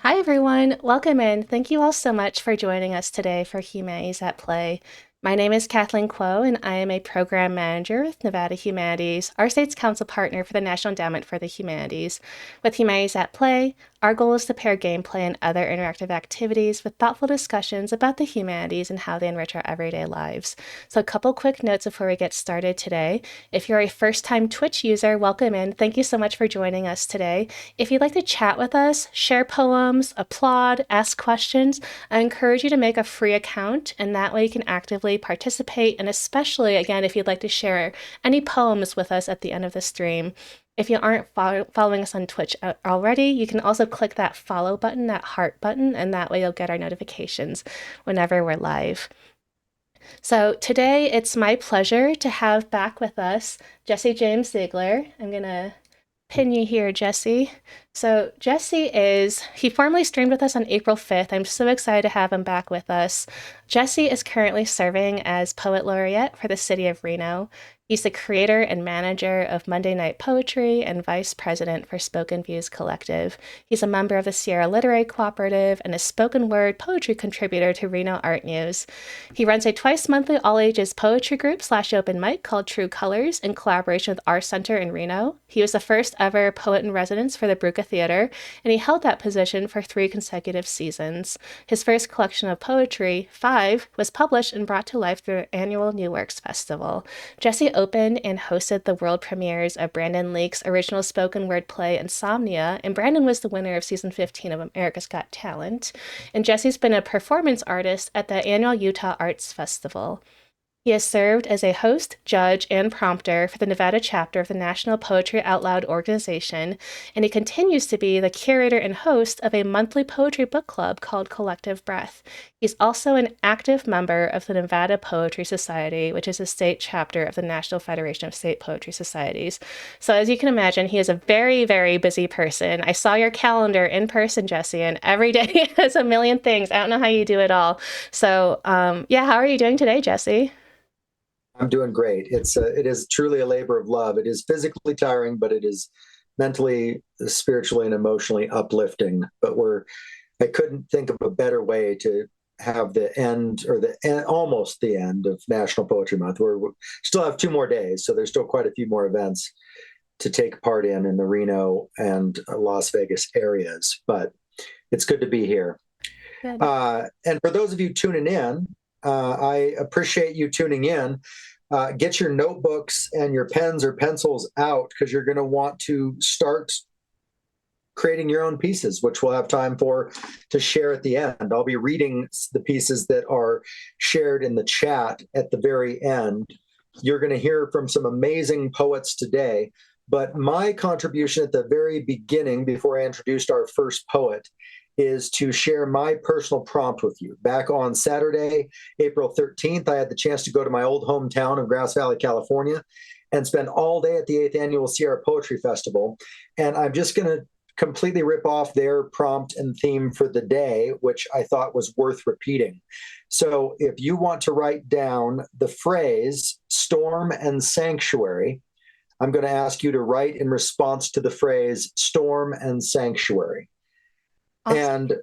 Hi, everyone. Welcome in. Thank you all so much for joining us today for Humanities at Play. My name is Kathleen Kuo, and I am a program manager with Nevada Humanities, our state's council partner for the National Endowment for the Humanities. With Humanities at Play, our goal is to pair gameplay and other interactive activities with thoughtful discussions about the humanities and how they enrich our everyday lives. So a couple quick notes before we get started today. If you're a first-time Twitch user, welcome in. Thank you so much for joining us today. If you'd like to chat with us, share poems, applaud, ask questions, I encourage you to make a free account, and that way you can actively participate, and especially, again, if you'd like to share any poems with us at the end of the stream. If you aren't following us on Twitch already, you can also click that follow button, that heart button, and that way you'll get our notifications whenever we're live. So today it's my pleasure to have back with us Jesse James Ziegler. I'm going to pin you here, Jesse. So he formerly streamed with us on April 5th. I'm so excited to have him back with us. Jesse is currently serving as Poet Laureate for the city of Reno. He's the creator and manager of Monday Night Poetry and vice president for Spoken Views Collective. He's a member of the Sierra Literary Cooperative and a spoken word poetry contributor to Reno Art News. He runs a twice-monthly all-ages poetry group / open mic called True Colors in collaboration with our center in Reno. He was the first ever poet in residence for the Bruca Theater, and he held that position for 3 consecutive seasons. His first collection of poetry, 5, was published and brought to life through the annual New Works Festival. Jesse opened and hosted the world premieres of Brandon Leake's original spoken word play Insomnia, and Brandon was the winner of season 15 of America's Got Talent. And Jesse's been a performance artist at the annual Utah Arts Festival. He has served as a host, judge, and prompter for the Nevada chapter of the National Poetry Out Loud organization, and he continues to be the curator and host of a monthly poetry book club called Collective Breath. He's also an active member of the Nevada Poetry Society, which is a state chapter of the National Federation of State Poetry Societies. So as you can imagine, he is a very, very busy person. I saw your calendar in person, Jesse, and every day has a million things. I don't know how you do it all. So how are you doing today, Jesse? I'm doing great. It is truly a labor of love. It is physically tiring, but it is mentally, spiritually, and emotionally uplifting. But I couldn't think of a better way to have the end or almost the end of National Poetry Month. We still have 2 more days, so there's still quite a few more events to take part in the Reno and Las Vegas areas. But it's good to be here. And for those of you tuning in, I appreciate you tuning in. Get your notebooks and your pens or pencils out because you're going to want to start creating your own pieces, which we'll have time to share at the end. I'll be reading the pieces that are shared in the chat at the very end. You're going to hear from some amazing poets today, but my contribution at the very beginning, before I introduced our first poet, is to share my personal prompt with you. Back on Saturday, April 13th, I had the chance to go to my old hometown of Grass Valley, California, and spend all day at the 8th Annual Sierra Poetry Festival. And I'm just going to completely rip off their prompt and theme for the day, which I thought was worth repeating. So if you want to write down the phrase storm and sanctuary, I'm going to ask you to write in response to the phrase storm and sanctuary. Awesome. And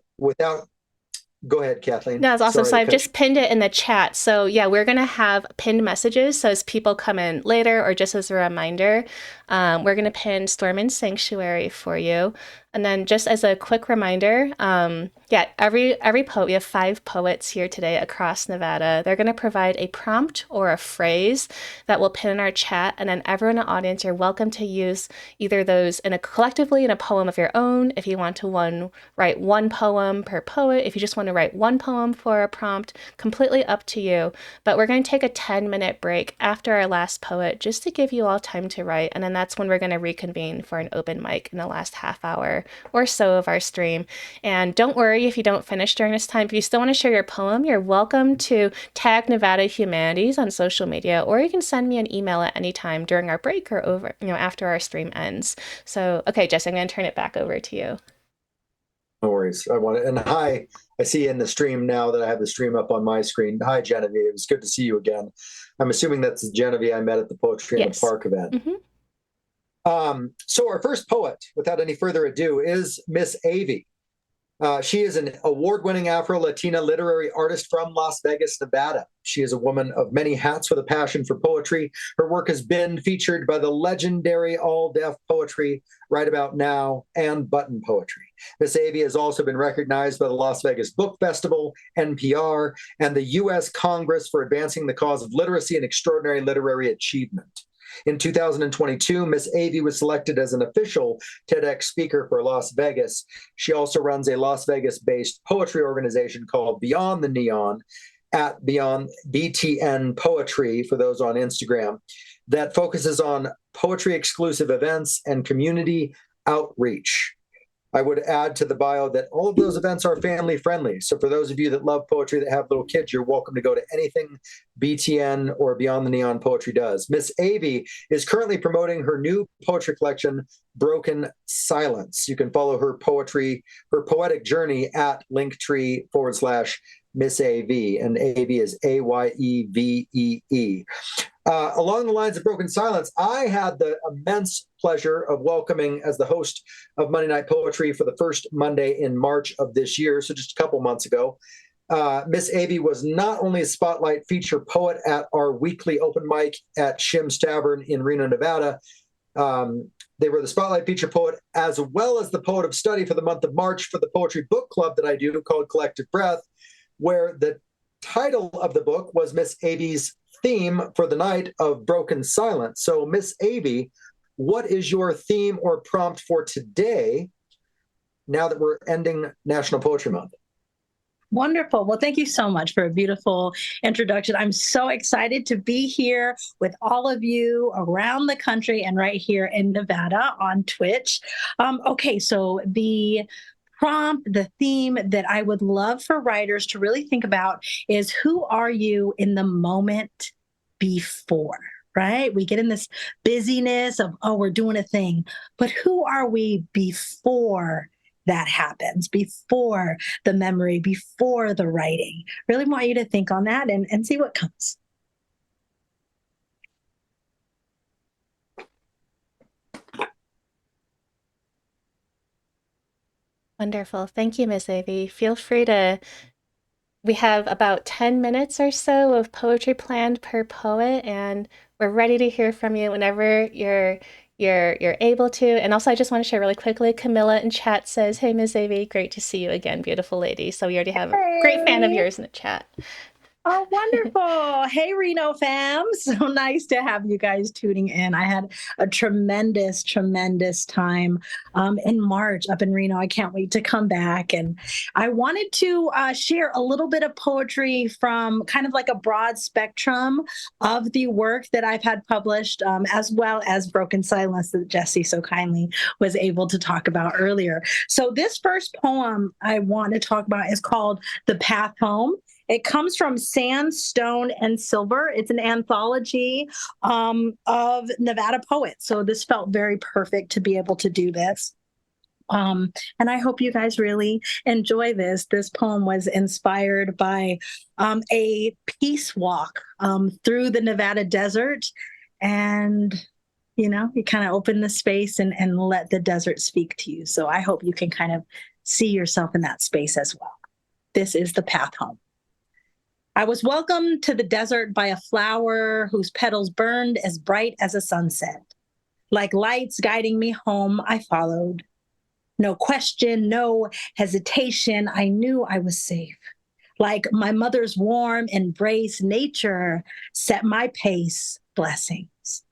go ahead, Kathleen. No, that's awesome. So I've just pinned it in the chat. So yeah, we're going to have pinned messages. So as people come in later or just as a reminder, we're going to pin Storm and Sanctuary for you. And then just as a quick reminder, every poet, we have 5 poets here today across Nevada. They're going to provide a prompt or a phrase that we'll pin in our chat. And then everyone in the audience, you're welcome to use either those collectively in a poem of your own. If you want to write 1 poem per poet, if you just want to write 1 poem for a prompt, completely up to you. But we're going to take a 10-minute break after our last poet just to give you all time to write. And then that's when we're going to reconvene for an open mic in the last half hour or so of our stream. And don't worry if you don't finish during this time. If you still want to share your poem, you're welcome to tag Nevada Humanities on social media, or you can send me an email at any time during our break or after our stream ends. So, okay, Jesse, I'm going to turn it back over to you. No worries. And hi, I see in the stream now that I have the stream up on my screen. Hi, Genevieve. It's good to see you again. I'm assuming that's Genevieve I met at the Poetry in the Park event. Mm-hmm. So our first poet, without any further ado, is Ms.AyeVee. She is an award-winning Afro-Latina literary artist from Las Vegas, Nevada. She is a woman of many hats with a passion for poetry. Her work has been featured by the legendary All Def Poetry, Right About Now, and Button Poetry. Ms.AyeVee has also been recognized by the Las Vegas Book Festival, NPR, and the U.S. Congress for advancing the cause of literacy and extraordinary literary achievement. In 2022, Ms.AyeVee was selected as an official TEDx speaker for Las Vegas. She also runs a Las Vegas-based poetry organization called Beyond the Neon, at Beyond BTN Poetry, for those on Instagram, that focuses on poetry-exclusive events and community outreach. I would add to the bio that all of those events are family friendly. So for those of you that love poetry, that have little kids, you're welcome to go to anything BTN or Beyond the Neon Poetry does. Ms.AyeVee is currently promoting her new poetry collection, Broken Silence. You can follow her poetic journey at linktree/Ms.AyeVee, and AyeVee is AYEVEE. Along the lines of Broken Silence, I had the immense pleasure of welcoming as the host of Monday Night Poetry for the first Monday in March of this year, so just a couple months ago. Ms.AyeVee was not only a spotlight feature poet at our weekly open mic at Shim's Tavern in Reno, Nevada. They were the spotlight feature poet as well as the poet of study for the month of March for the poetry book club that I do called Collective Breath, where the title of the book was Ms.AyeVee's theme for the night of Broken Silence. So, Ms.AyeVee, what is your theme or prompt for today, now that we're ending National Poetry Month? Wonderful. Well, thank you so much for a beautiful introduction. I'm so excited to be here with all of you around the country and right here in Nevada on Twitch. Okay, so the prompt, the theme that I would love for writers to really think about is, who are you in the moment before, right? We get in this busyness of, oh, we're doing a thing, but who are we before that happens, before the memory, before the writing? Really want you to think on that and see what comes. Wonderful. Thank you, Ms.AyeVee. Feel free to, we have about 10 minutes or so of poetry planned per poet, and we're ready to hear from you whenever you're able to. And also, I just want to share really quickly, Camilla in chat says, hey, Ms.AyeVee, great to see you again, beautiful lady. So we already have a great fan of yours in the chat. Oh, wonderful. Hey, Reno fam. So nice to have you guys tuning in. I had a tremendous time in March up in Reno. I can't wait to come back. And I wanted to share a little bit of poetry from kind of like a broad spectrum of the work that I've had published, as well as Broken Silence that Jesse so kindly was able to talk about earlier. So this first poem I want to talk about is called The Path Home. It comes from Sand, Stone, and Silver. It's an anthology of Nevada poets. So this felt very perfect to be able to do this. And I hope you guys really enjoy this. This poem was inspired by a peace walk through the Nevada desert. And, you know, you kind of open the space and let the desert speak to you. So I hope you can kind of see yourself in that space as well. This is The Path Home. I was welcomed to the desert by a flower whose petals burned as bright as a sunset. Like lights guiding me home, I followed. No question, no hesitation, I knew I was safe. Like my mother's warm embrace, nature set my pace, blessings.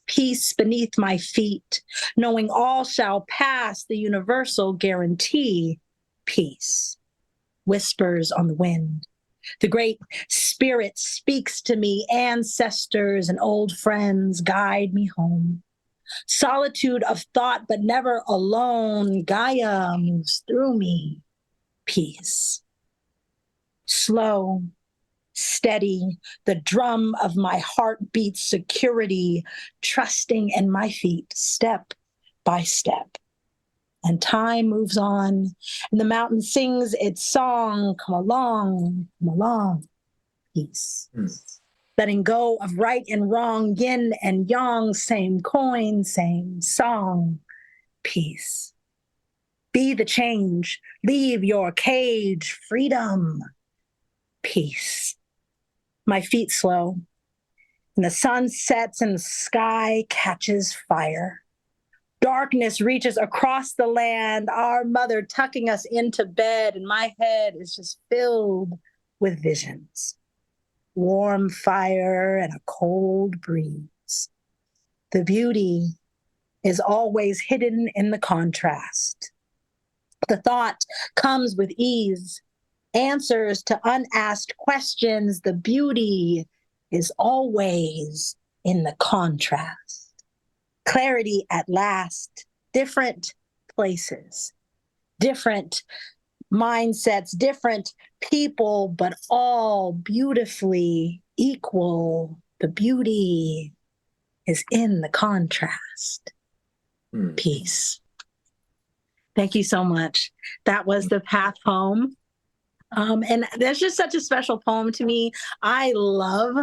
Peace beneath my feet, knowing all shall pass, the universal guarantee, peace. Whispers on the wind. The great spirit speaks to me, ancestors and old friends guide me home. Solitude of thought, but never alone, Gaia moves through me, peace. Slow, steady, the drum of my heart beats security, trusting in my feet, step by step. And time moves on, and the mountain sings its song, come along, peace. Letting go of right and wrong, yin and yang, same coin, same song, peace. Be the change. Leave your cage. Freedom. Peace. My feet slow, and the sun sets and the sky catches fire. Darkness reaches across the land, our mother tucking us into bed, and my head is just filled with visions. Warm fire and a cold breeze. The beauty is always hidden in the contrast. The thought comes with ease, answers to unasked questions. The beauty is always in the contrast. Clarity at last, different places, different mindsets, different people, but all beautifully equal. The beauty is in the contrast. Peace. Thank you so much. That was The Path Home. And that's just such a special poem to me. I love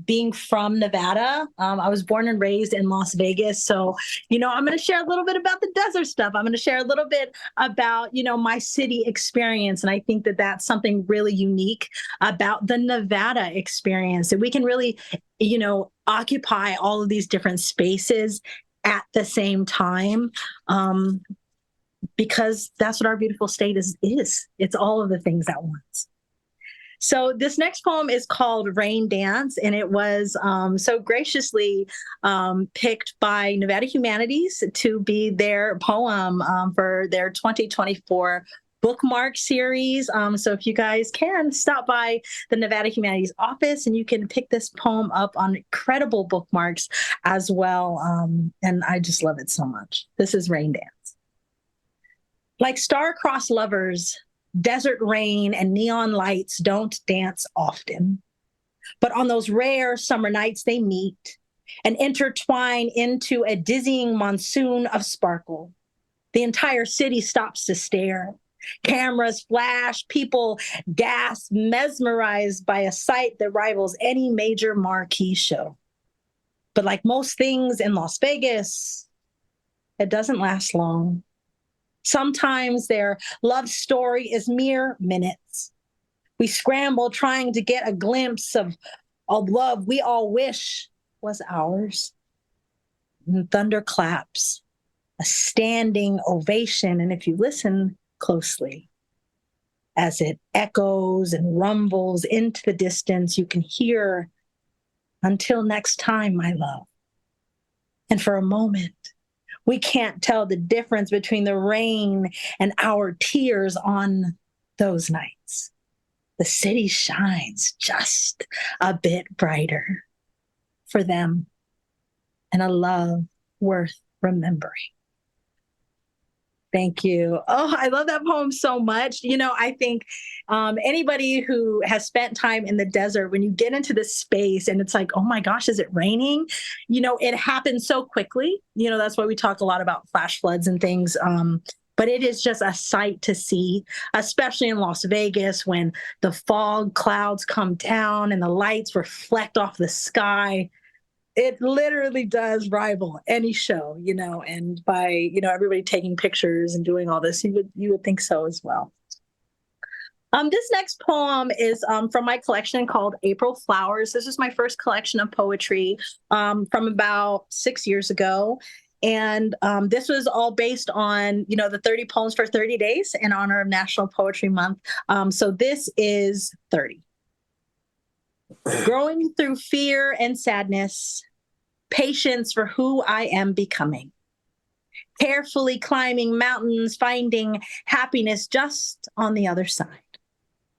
being from Nevada. I was born and raised in Las Vegas. So, I'm going to share a little bit about the desert stuff. I'm going to share a little bit about, my city experience. And I think that that's something really unique about the Nevada experience, that we can really, occupy all of these different spaces at the same time. Because that's what our beautiful state is. It's all of the things at once. So this next poem is called Rain Dance, and it was so graciously picked by Nevada Humanities to be their poem for their 2024 bookmark series. So if you guys can, stop by the Nevada Humanities office and you can pick this poem up on incredible bookmarks as well. And I just love it so much. This is Rain Dance. Like star-crossed lovers, desert rain and neon lights don't dance often. But on those rare summer nights they meet and intertwine into a dizzying monsoon of sparkle. The entire city stops to stare. Cameras flash, people gasp, mesmerized by a sight that rivals any major marquee show. But like most things in Las Vegas, it doesn't last long. Sometimes their love story is mere minutes. We scramble trying to get a glimpse of love we all wish was ours. And thunder claps, a standing ovation, and if you listen closely, as it echoes and rumbles into the distance, you can hear, "Until next time, my love." And for a moment, we can't tell the difference between the rain and our tears on those nights. The city shines just a bit brighter for them, and a love worth remembering. Thank you. Oh, I love that poem so much. I think anybody who has spent time in the desert, when you get into this space and it's like, oh my gosh, is it raining? It happens so quickly. That's why we talk a lot about flash floods and things. But it is just a sight to see, especially in Las Vegas when the fog clouds come down and the lights reflect off the sky. It literally does rival any show, and by, everybody taking pictures and doing all this, you would think so as well. This next poem is from my collection called April Flowers. This is my first collection of poetry from about 6 years ago. And this was all based on, the 30 poems for 30 days in honor of National Poetry Month. So this is 30. Growing through fear and sadness, patience for who I am becoming. Carefully climbing mountains, finding happiness just on the other side.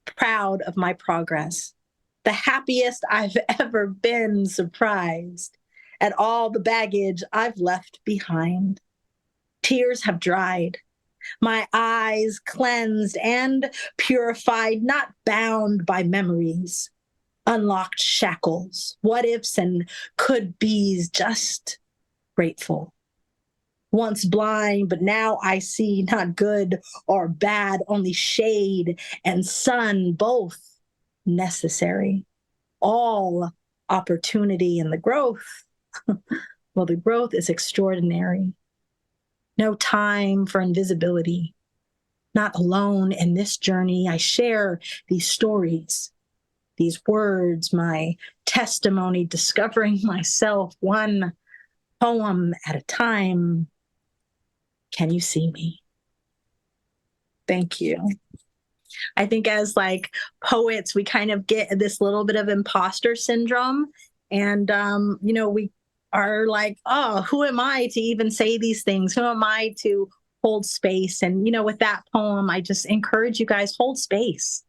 Proud of my progress, the happiest I've ever been, surprised at all the baggage I've left behind. Tears have dried, my eyes cleansed and purified, not bound by memories. Unlocked shackles, what ifs and could be's, just grateful. Once blind, but now I see not good or bad, only shade and sun, both necessary. All opportunity, and the growth, well, the growth is extraordinary. No time for invisibility. Not alone in this journey. I share these stories, these words, my testimony, discovering myself one poem at a time. Can you see me? Thank you. I think as like poets, we kind of get this little bit of imposter syndrome. And, we are like, oh, who am I to even say these things? Who am I to hold space? And, with that poem, I just encourage you guys, hold space,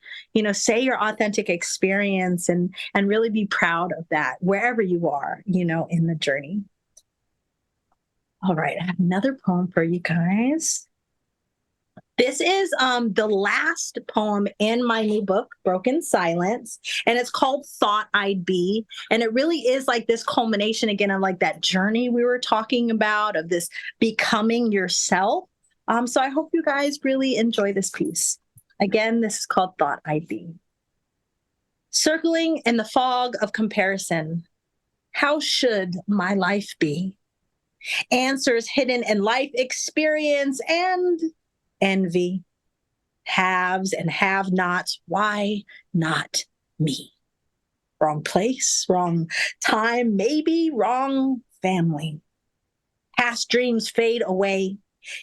say your authentic experience and really be proud of that wherever you are, in the journey. All right, I have another poem for you guys. This is the last poem in my new book, Broken Silence, and it's called Thought I'd Be. And it really is like this culmination again of like that journey we were talking about of this becoming yourself. So I hope you guys really enjoy this piece. Again, this is called Thought I'd Be. Circling in the fog of comparison, how should my life be? Answers hidden in life experience and envy, haves and have nots. Why not me? Wrong place, wrong time, maybe wrong family. Past dreams fade away.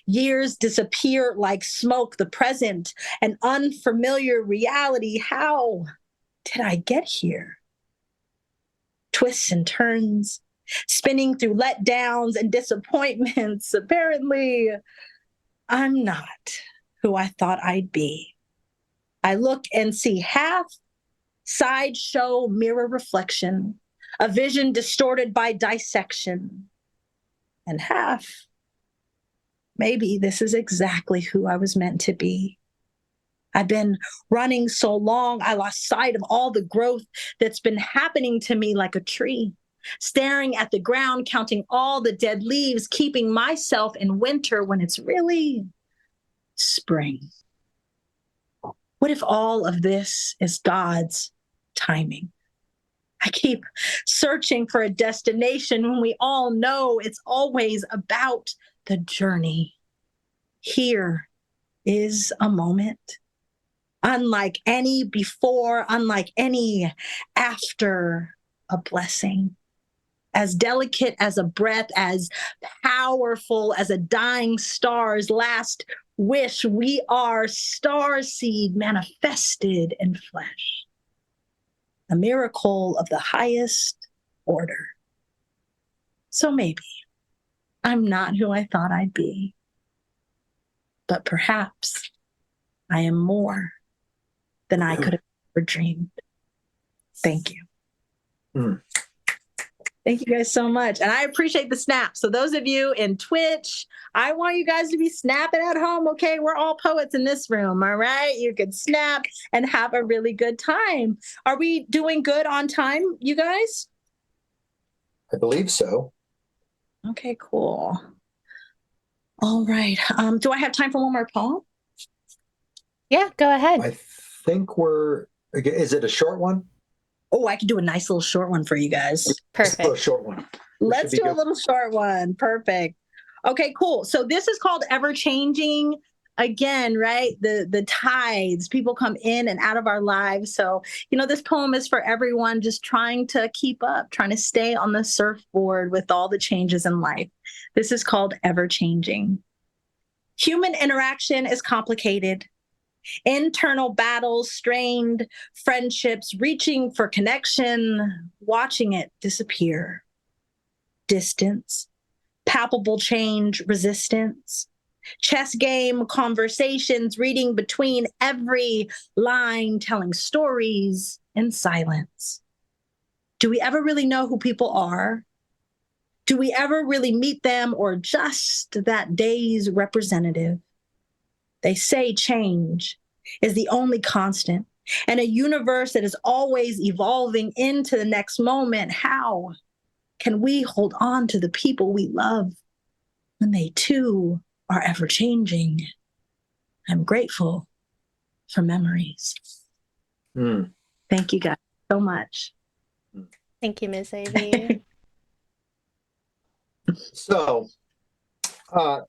Years disappear like smoke. The present, an unfamiliar reality. How did I get here? Twists and turns, spinning through letdowns and disappointments. Apparently, I'm not who I thought I'd be. I look and see half sideshow mirror reflection, a vision distorted by dissection, and half, maybe this is exactly who I was meant to be. I've been running so long, I lost sight of all the growth that's been happening to me like a tree. Staring at the ground, counting all the dead leaves, keeping myself in winter when it's really spring. What if all of this is God's timing? I keep searching for a destination when we all know it's always about the journey. Here is a moment, unlike any before, unlike any after, a blessing. As delicate as a breath, as powerful as a dying star's last wish, we are star seed manifested in flesh. A miracle of the highest order. So maybe I'm not who I thought I'd be, but perhaps I am more than I could have ever dreamed. Thank you. Mm. Thank you guys so much. And I appreciate the snap. So those of you in Twitch, I want you guys to be snapping at home. Okay, we're all poets in this room. All right. You can snap and have a really good time. Are we doing good on time, you guys? I believe so. Okay, cool. All right. Do I have time for one more poem? Yeah, go ahead. I think is it a short one? Oh, I could do a nice little short one for you guys. Perfect. A short one. Let's do a little short one. Perfect. Okay, cool. So this is called Ever Changing. Again, right? The tides, people come in and out of our lives. So, this poem is for everyone just trying to keep up, trying to stay on the surfboard with all the changes in life. This is called Ever Changing. Human interaction is complicated. Internal battles, strained friendships, reaching for connection, watching it disappear. Distance, palpable change, resistance. Chess game, conversations, reading between every line, telling stories in silence. Do we ever really know who people are? Do we ever really meet them, or just that day's representative? They say change is the only constant, and a universe that is always evolving into the next moment. How can we hold on to the people we love when they too are ever changing? I'm grateful for memories. Thank you guys so much. Thank you, Ms.AyeVee. So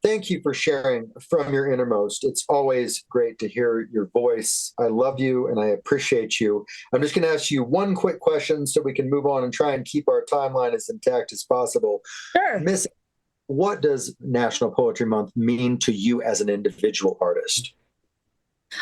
Thank you for sharing from your innermost. It's always great to hear your voice. I love you and I appreciate you. I'm just going to ask you one quick question so we can move on and try and keep our timeline as intact as possible. Sure. Miss, what does National Poetry Month mean to you as an individual artist?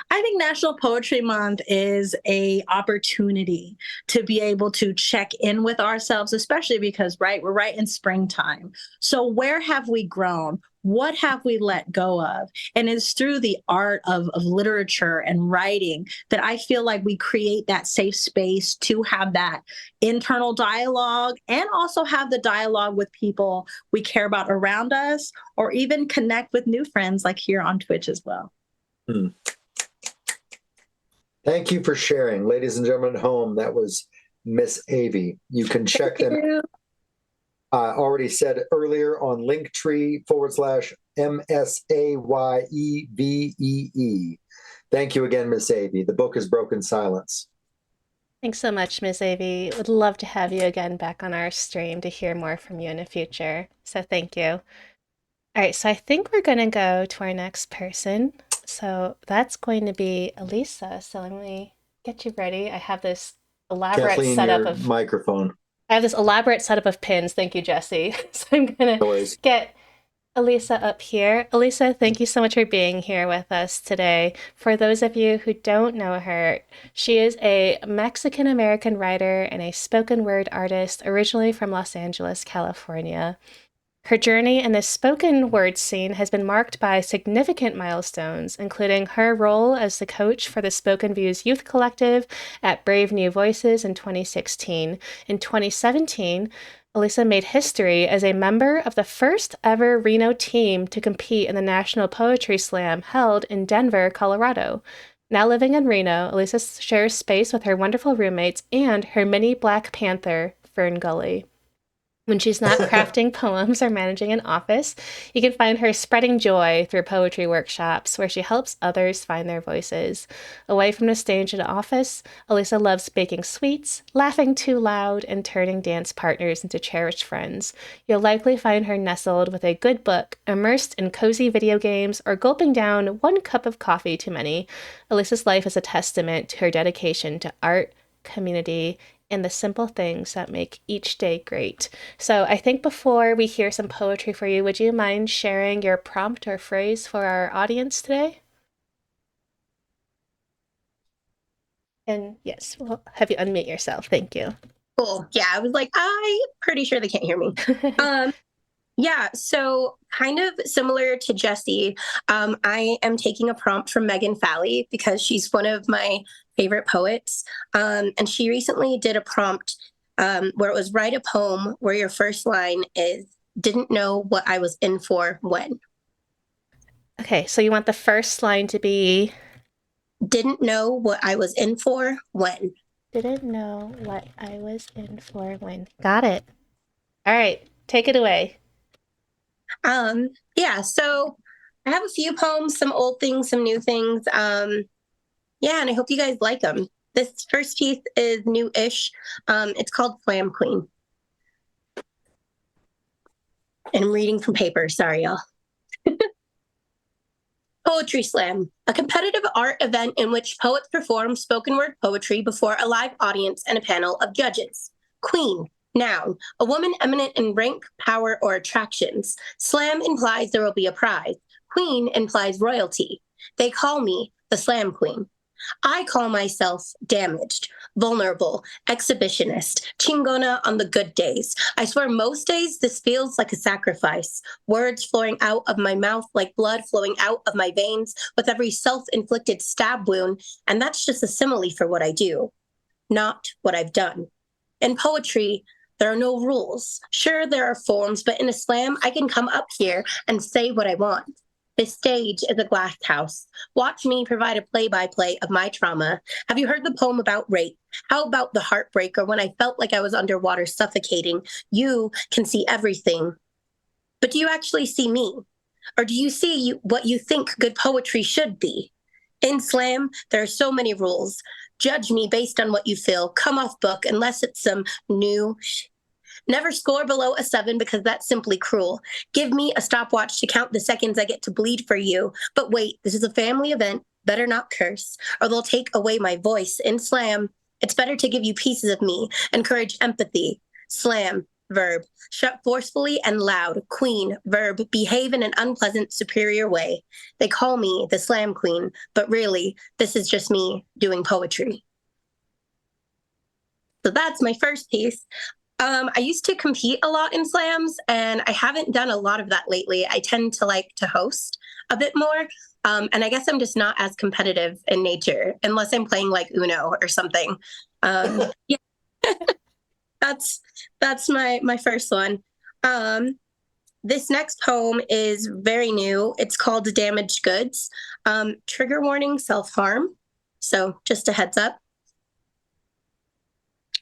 I think National Poetry Month is a opportunity to be able to check in with ourselves, especially because, right, we're right in springtime. So where have we grown? What have we let go of? And it's through the art of literature and writing that I feel like we create that safe space to have that internal dialogue and also have the dialogue with people we care about around us, or even connect with new friends like here on Twitch as well. Hmm. Thank you for sharing. Ladies and gentlemen at home, that was Ms.AyeVee. You can check them out. I already said earlier on Linktree/MSAYEVEE. Thank you again, Ms.AyeVee. The book is Broken Silence. Thanks so much, Ms.AyeVee. Would love to have you again back on our stream to hear more from you in the future. So thank you. All right, so I think we're going to go to our next person. So that's going to be Elisa. So let me get you ready. I have this elaborate Kathleen, setup your of microphone. I have this elaborate setup of pins. Thank you, Jesse. So I'm gonna Noise. get Elisa up here. Elisa, thank you so much for being here with us today. For those of you who don't know her, she is a Mexican American writer and a spoken word artist originally from Los Angeles, California. Her journey in the spoken word scene has been marked by significant milestones, including her role as the coach for the Spoken Views Youth Collective at Brave New Voices in 2016. In 2017, Elisa made history as a member of the first ever Reno team to compete in the National Poetry Slam held in Denver, Colorado. Now living in Reno, Elisa shares space with her wonderful roommates and her mini Black Panther, Fern Gully. When she's not crafting poems or managing an office, you can find her spreading joy through poetry workshops where she helps others find their voices. Away from the stage and office, Elisa loves baking sweets, laughing too loud, and turning dance partners into cherished friends. You'll likely find her nestled with a good book, immersed in cozy video games, or gulping down one cup of coffee too many. Elisa's life is a testament to her dedication to art, community, and the simple things that make each day great. So I think before we hear some poetry for you, would you mind sharing your prompt or phrase for our audience today? And yes, we'll have you unmute yourself. Thank you. Cool. Yeah, I was like, I'm pretty sure they can't hear me. Yeah, so kind of similar to Jesse, I am taking a prompt from Megan Falley because she's one of my favorite poets. And she recently did a prompt where it was write a poem where your first line is, didn't know what I was in for when. Okay, so you want the first line to be, Didn't know what I was in for when. didn't know what I was in for when. Got it. All right, take it away. Yeah, so I have a few poems, some old things, some new things. Yeah, and I hope you guys like them. This first piece is new-ish. It's called Slam Queen. And I'm reading from paper. Sorry, y'all. Poetry Slam, a competitive art event in which poets perform spoken word poetry before a live audience and a panel of judges. Queen, noun, a woman eminent in rank, power, or attractions. Slam implies there will be a prize. Queen implies royalty. They call me the Slam Queen. I call myself damaged, vulnerable, exhibitionist, chingona on the good days. I swear most days this feels like a sacrifice. Words flowing out of my mouth like blood flowing out of my veins with every self-inflicted stab wound. And that's just a simile for what I do, not what I've done. In poetry, there are no rules. Sure, there are forms, but in a slam, I can come up here and say what I want. This stage is a glass house. Watch me provide a play-by-play of my trauma. Have you heard the poem about rape? How about the heartbreaker when I felt like I was underwater suffocating? You can see everything. But do you actually see me? Or do you see what you think good poetry should be? In slam, there are so many rules. Judge me based on what you feel. Come off book unless it's some new Never score below a 7 because that's simply cruel. Give me a stopwatch to count the seconds I get to bleed for you. But wait, this is a family event. Better not curse, or they'll take away my voice in slam. It's better to give you pieces of me, encourage empathy. Slam, verb. Shut forcefully and loud. Queen, verb. Behave in an unpleasant, superior way. They call me the slam queen, but really, this is just me doing poetry. So that's my first piece. I used to compete a lot in slams, and I haven't done a lot of that lately. I tend to like to host a bit more. And I guess I'm just not as competitive in nature, unless I'm playing like Uno or something. Yeah, that's my first one. This next poem is very new. It's called Damaged Goods. Trigger warning, self-harm. So just a heads up.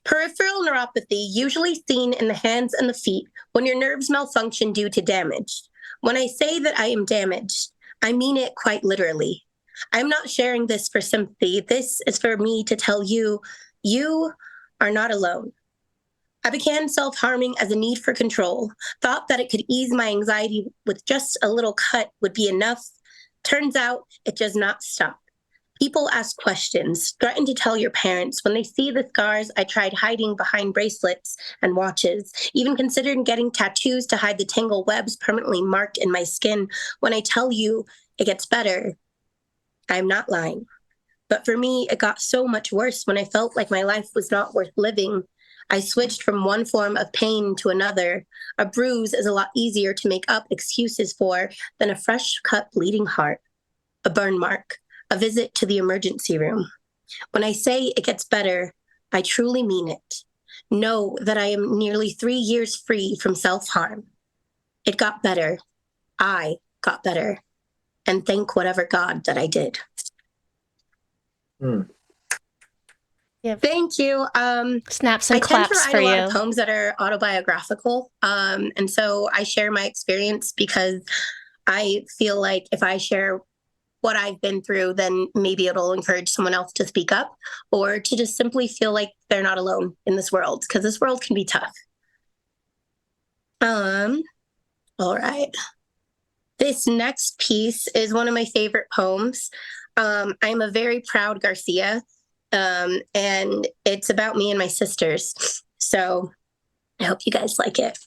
Peripheral neuropathy, usually seen in the hands and the feet when your nerves malfunction due to damage. When I say that I am damaged, I mean it quite literally. I'm not sharing this for sympathy. This is for me to tell you, you are not alone. I began self-harming as a need for control, thought that it could ease my anxiety with just a little cut would be enough. Turns out it does not stop. People ask questions, threaten to tell your parents. When they see the scars, I tried hiding behind bracelets and watches, even considered getting tattoos to hide the tangled webs permanently marked in my skin. When I tell you it gets better, I'm not lying. But for me, it got so much worse when I felt like my life was not worth living. I switched from one form of pain to another. A bruise is a lot easier to make up excuses for than a fresh cut bleeding heart, a burn mark, a visit to the emergency room. When I say it gets better, I truly mean it. Know that I am nearly 3 years free from self-harm. It got better. I got better. And thank whatever God that I did. Yeah. Thank you. Snaps and I tend to claps write for a lot you. of poems that are autobiographical. And so I share my experience because I feel like if I share what I've been through, then maybe it'll encourage someone else to speak up or to just simply feel like they're not alone in this world, because this world can be tough. All right. This next piece is one of my favorite poems. I'm a very proud Garcia, and it's about me and my sisters. So I hope you guys like it.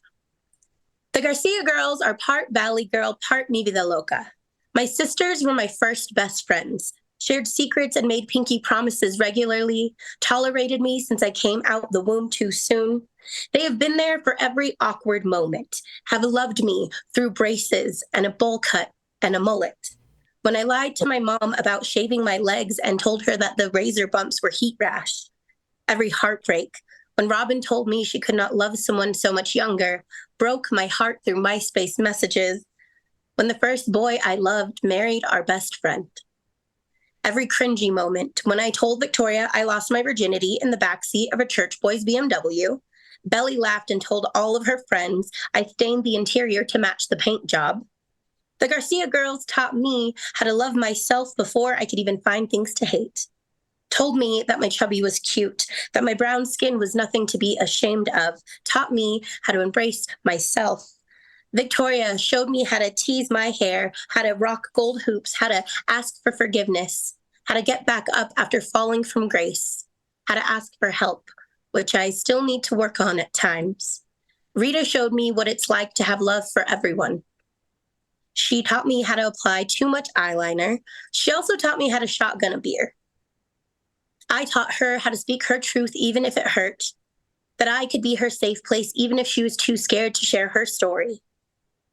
The Garcia girls are part Valley girl, part Mi Vida Loca. My sisters were my first best friends, shared secrets and made pinky promises regularly, tolerated me since I came out the womb too soon. They have been there for every awkward moment, have loved me through braces and a bowl cut and a mullet. When I lied to my mom about shaving my legs and told her that the razor bumps were heat rash. Every heartbreak. When Robin told me she could not love someone so much younger, broke my heart through MySpace messages. When the first boy I loved married our best friend. Every cringy moment. When I told Victoria I lost my virginity in the backseat of a church boy's BMW, Belly laughed and told all of her friends I stained the interior to match the paint job. The Garcia girls taught me how to love myself before I could even find things to hate. Told me that my chubby was cute, that my brown skin was nothing to be ashamed of, taught me how to embrace myself. Victoria showed me how to tease my hair, how to rock gold hoops, how to ask for forgiveness, how to get back up after falling from grace, how to ask for help, which I still need to work on at times. Rita showed me what it's like to have love for everyone. She taught me how to apply too much eyeliner. She also taught me how to shotgun a beer. I taught her how to speak her truth even if it hurt, that I could be her safe place even if she was too scared to share her story.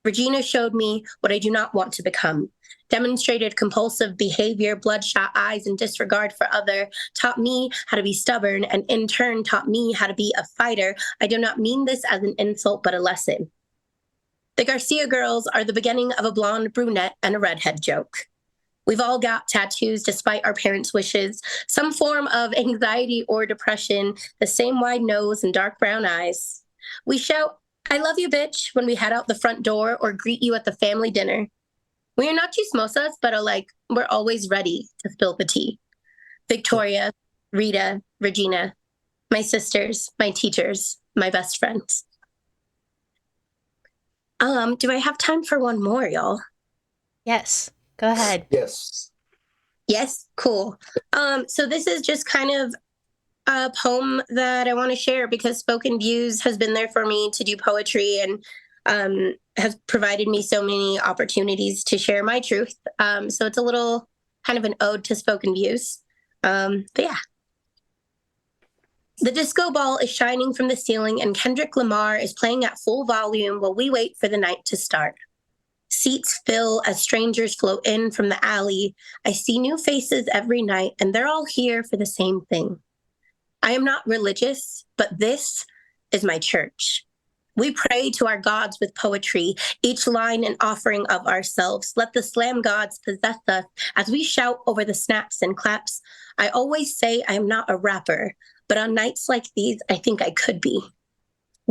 Regina showed me what I do not want to become, demonstrated compulsive behavior, bloodshot eyes, and disregard for other, taught me how to be stubborn, and in turn taught me how to be a fighter. I do not mean this as an insult, but a lesson. The Garcia girls are the beginning of a blonde brunette and a redhead joke. We've all got tattoos despite our parents' wishes, some form of anxiety or depression, the same wide nose and dark brown eyes. We shout, "I love you, bitch," when we head out the front door or greet you at the family dinner. We are not chismosas, but are like, we're always ready to spill the tea. Victoria, Rita, Regina, my sisters, my teachers, my best friends. Do I have time for one more, y'all? Yes, go ahead. Yes. Yes, cool. So this is just kind of a poem that I want to share because Spoken Views has been there for me to do poetry and has provided me so many opportunities to share my truth. So it's a little kind of an ode to Spoken Views. But yeah. The disco ball is shining from the ceiling and Kendrick Lamar is playing at full volume while we wait for the night to start. Seats fill as strangers flow in from the alley. I see new faces every night and they're all here for the same thing. I am not religious, but this is my church. We pray to our gods with poetry, each line an offering of ourselves. Let the slam gods possess us as we shout over the snaps and claps. I always say I am not a rapper, but on nights like these, I think I could be.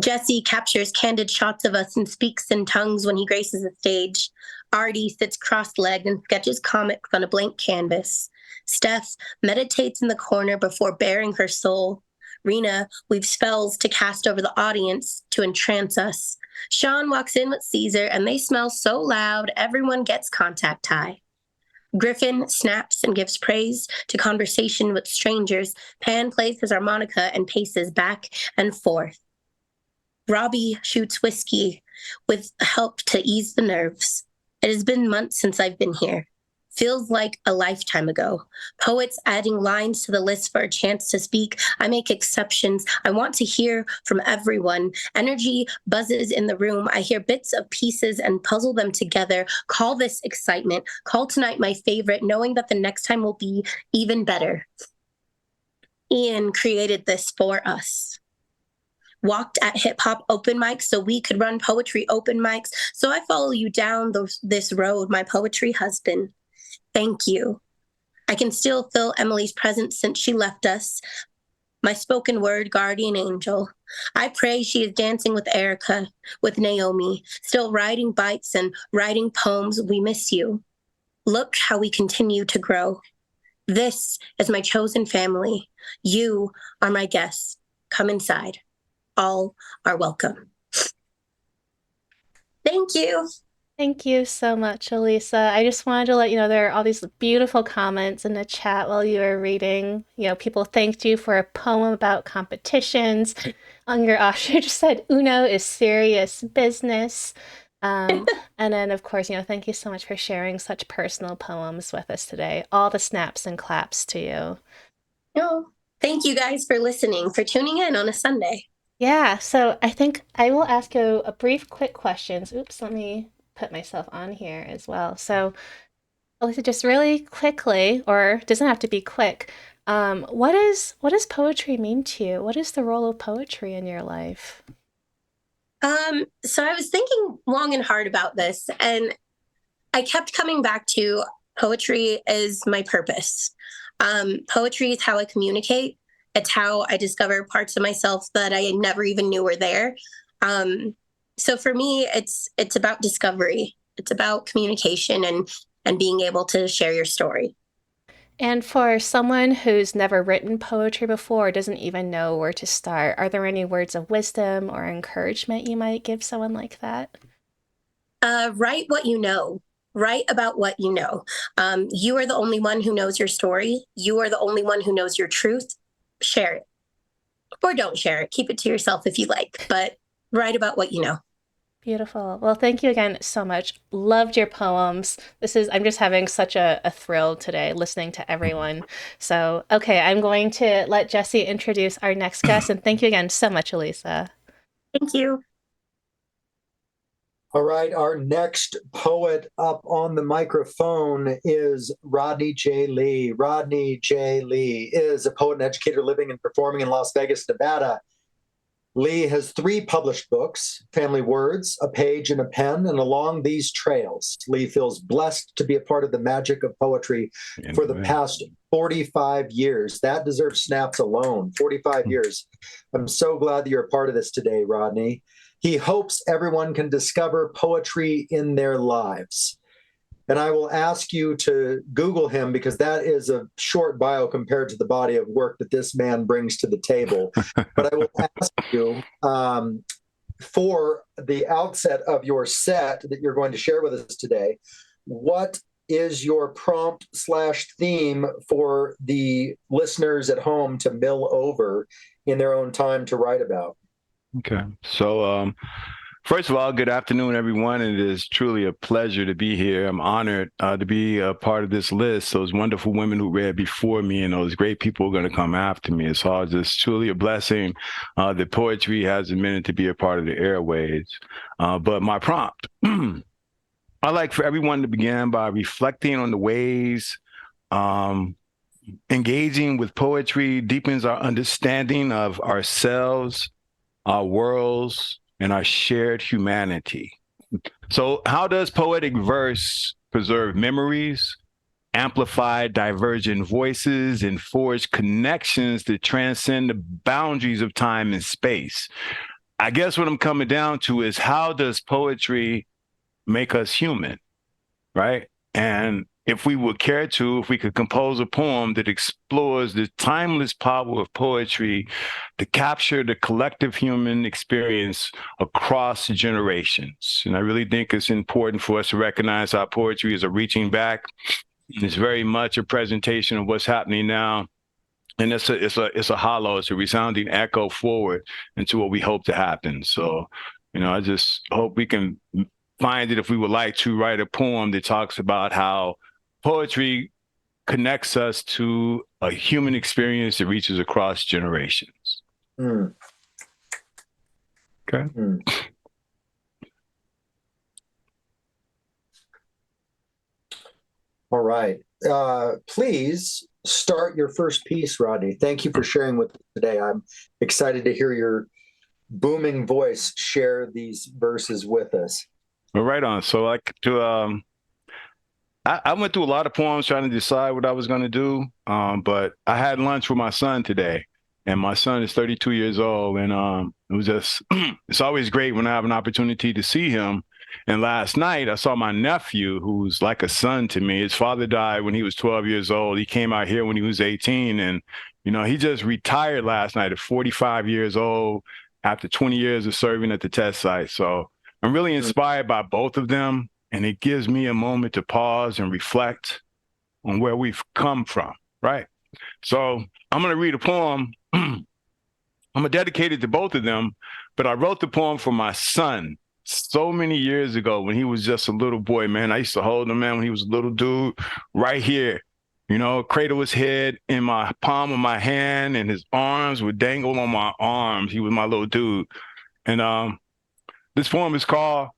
Jesse captures candid shots of us and speaks in tongues when he graces the stage. Artie sits cross-legged and sketches comics on a blank canvas. Steph meditates in the corner before baring her soul. Rena weaves spells to cast over the audience to entrance us. Sean walks in with Caesar and they smell so loud everyone gets contact high. Griffin snaps and gives praise to conversation with strangers. Pan plays his harmonica and paces back and forth. Robbie shoots whiskey with help to ease the nerves. It has been months since I've been here. Feels like a lifetime ago. Poets adding lines to the list for a chance to speak. I make exceptions. I want to hear from everyone. Energy buzzes in the room. I hear bits of pieces and puzzle them together. Call this excitement. Call tonight my favorite, knowing that the next time will be even better. Iain created this for us. Walked at hip hop open mics so we could run poetry open mics. So I follow you down this road, my poetry husband. Thank you. I can still feel Emily's presence since she left us. My spoken word guardian angel. I pray she is dancing with Erica, with Naomi, still riding bikes and writing poems. We miss you. Look how we continue to grow. This is my chosen family. You are my guests. Come inside. All are welcome. Thank you. Thank you so much, Elisa. I just wanted to let you know there are all these beautiful comments in the chat while you were reading. You know, people thanked you for a poem about competitions. Unger Asher just said, Uno is serious business. And then, of course, thank you so much for sharing such personal poems with us today. All the snaps and claps to you. No, thank you guys for listening, for tuning in on a Sunday. Yeah, so I think I will ask you a brief, quick questions. Oops, let me put myself on here as well. So, Alyssa, just really quickly, or doesn't have to be quick, what does poetry mean to you? What is the role of poetry in your life? So I was thinking long and hard about this, and I kept coming back to poetry is my purpose. Poetry is how I communicate. It's how I discover parts of myself that I never even knew were there. So for me, it's about discovery. It's about communication and being able to share your story. And for someone who's never written poetry before, doesn't even know where to start, are there any words of wisdom or encouragement you might give someone like that? Write what you know. Write about what you know. You are the only one who knows your story. You are the only one who knows your truth. Share it. Or don't share it. Keep it to yourself if you like, but write about what you know. Beautiful. Well, thank you again so much. Loved your poems. I'm just having such a thrill today listening to everyone. So, okay, I'm going to let Jesse introduce our next guest, and thank you again so much, Elisa. Thank you. All right, our next poet up on the microphone is Rodney J. Lee. Rodney J. Lee is a poet and educator living and performing in Las Vegas, Nevada. Lee has 3 published books, Family Words, A Page and a Pen, and Along These Trails. Lee feels blessed to be a part of the magic of poetry for the past 45 years. That deserves snaps alone, 45 years. I'm so glad that you're a part of this today, Rodney. He hopes everyone can discover poetry in their lives. And I will ask you to Google him because that is a short bio compared to the body of work that this man brings to the table. But I will ask you, for the outset of your set that you're going to share with us today, what is your prompt / theme for the listeners at home to mill over in their own time to write about? Okay. So, first of all, good afternoon, everyone. It is truly a pleasure to be here. I'm honored to be a part of this list. Those wonderful women who read before me and those great people who are going to come after me. It's truly a blessing that poetry has a minute to be a part of the airwaves. But my prompt, I like for everyone to begin by reflecting on the ways engaging with poetry deepens our understanding of ourselves, our worlds, and our shared humanity. So, how does poetic verse preserve memories, amplify divergent voices, and forge connections that transcend the boundaries of time and space? I guess what I'm coming down to is, how does poetry make us human, right? And if we would care to, if we could compose a poem that explores the timeless power of poetry to capture the collective human experience across generations. And I really think it's important for us to recognize how poetry is a reaching back. It's very much a presentation of what's happening now. And it's a hollow, it's a resounding echo forward into what we hope to happen. So, I just hope we can find it if we would like to write a poem that talks about how poetry connects us to a human experience that reaches across generations. Mm. Okay. Mm. All right. Please start your first piece, Rodney. Thank you for sharing with us today. I'm excited to hear your booming voice share these verses with us. Well, right on. So I went through a lot of poems trying to decide what I was going to do, but I had lunch with my son today, and my son is 32 years old, and it was just, it's always great when I have an opportunity to see him. And last night I saw my nephew, who's like a son to me. His father died when he was 12 years old. He came out here when he was 18, and, he just retired last night at 45 years old after 20 years of serving at the test site. So I'm really inspired by both of them. And it gives me a moment to pause and reflect on where we've come from, right? So I'm going to read a poem. I'm going to dedicate it to both of them, but I wrote the poem for my son so many years ago when he was just a little boy, man. I used to hold him, man, when he was a little dude, right here, cradle his head in my palm of my hand, and his arms would dangle on my arms. He was my little dude. And this poem is called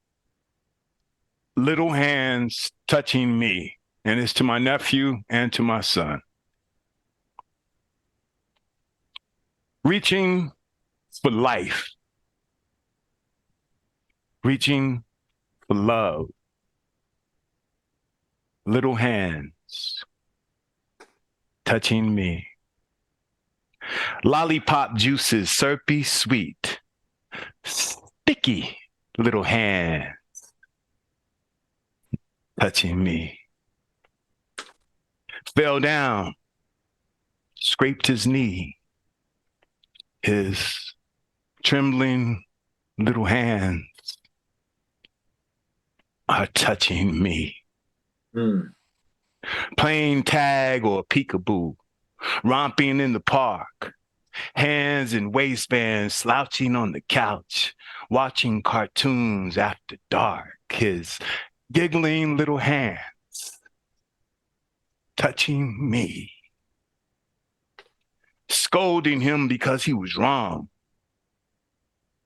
Little Hands Touching Me, and it's to my nephew and to my son. Reaching for life, reaching for love, little hands touching me. Lollipop juices, syrupy sweet, sticky little hands touching me. Fell down, scraped his knee. His trembling little hands are touching me. Mm. Playing tag or peekaboo, romping in the park, hands in waistbands slouching on the couch, watching cartoons after dark. His giggling little hands touching me. Scolding him because he was wrong.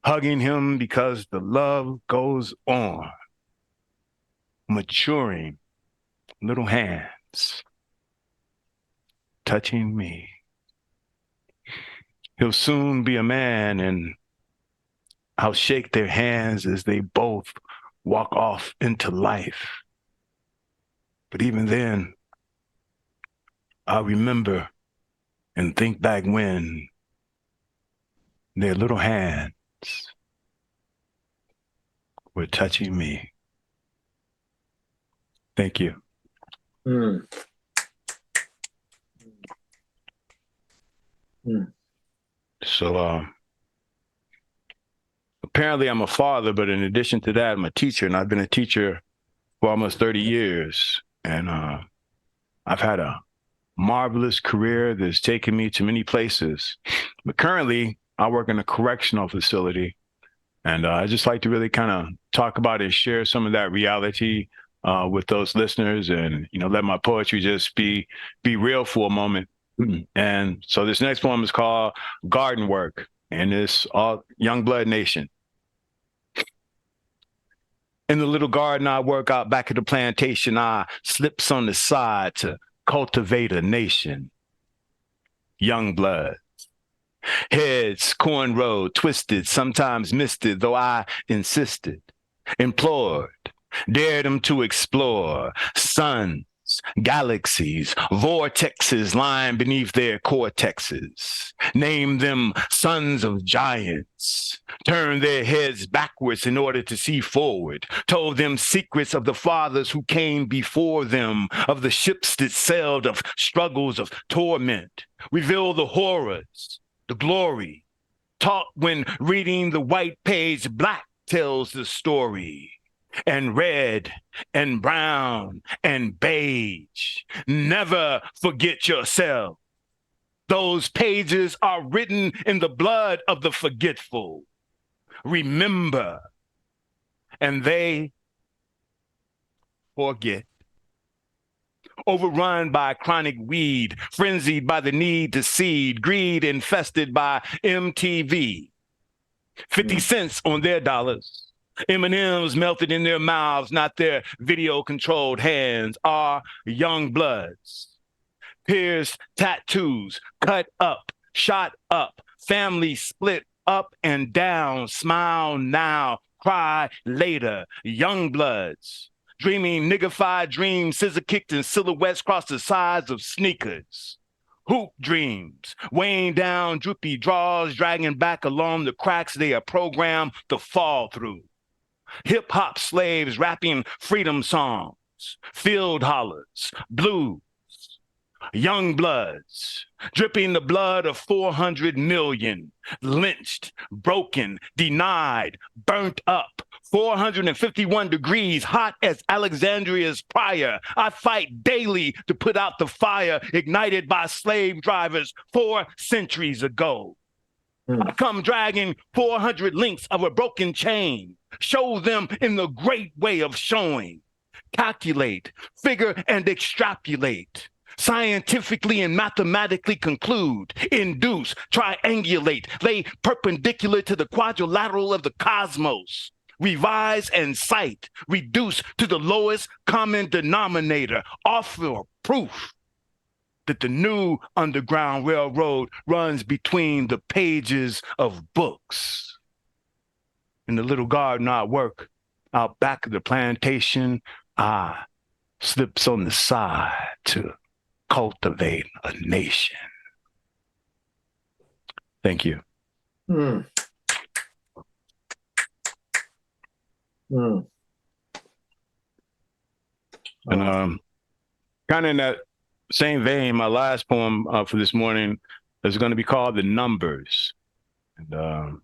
Hugging him because the love goes on. Maturing little hands touching me. He'll soon be a man, and I'll shake their hands as they both walk off into life. But even then, I'll remember and think back when their little hands were touching me. Thank you. Mm. Mm. So apparently I'm a father, but in addition to that, I'm a teacher, and I've been a teacher for almost 30 years. And I've had a marvelous career that's taken me to many places. But currently, I work in a correctional facility. And I just like to really kind of talk about it, share some of that reality with those listeners, and let my poetry just be real for a moment. And so this next poem is called Garden Work, and it's all Young Blood Nation. In the little garden I work out back at the plantation, I slips on the side to cultivate a nation. Young blood. Heads cornrow, twisted, sometimes misted, though I insisted, implored, dared them to explore suns, galaxies, vortexes lying beneath their cortexes. Name them sons of giants. Turned their heads backwards in order to see forward. Told them secrets of the fathers who came before them, of the ships that sailed, of struggles, of torment. Reveal the horrors, the glory. Taught when reading the white page, black tells the story. And red and brown and beige. Never forget yourself. Those pages are written in the blood of the forgetful. Remember, and they forget. Overrun by chronic weed, frenzied by the need to seed, greed infested by MTV. 50 cents on their dollars. M&Ms melted in their mouths, not their video-controlled hands, are young bloods. Pierced tattoos, cut up, shot up, families split up and down, smile now, cry later, young bloods. Dreaming niggified dreams, scissor-kicked in silhouettes cross the sides of sneakers. Hoop dreams, weighing down droopy draws, dragging back along the cracks they are programmed to fall through. Hip-hop slaves rapping freedom songs, field hollers, blues, young bloods, dripping the blood of 400 million, lynched, broken, denied, burnt up, 451 degrees, hot as Alexandria's prior. I fight daily to put out the fire ignited by slave drivers 4 centuries ago. I come dragging 400 links of a broken chain. Show them in the great way of showing. Calculate, figure, and extrapolate. Scientifically and mathematically conclude, induce, triangulate, lay perpendicular to the quadrilateral of the cosmos. Revise and cite, reduce to the lowest common denominator. Offer proof that the new Underground Railroad runs between the pages of books. In the little garden I work, out back of the plantation, I slips on the side to cultivate a nation. Thank you. Mm. Mm. And kind of in that same vein, my last poem for this morning is going to be called The Numbers. And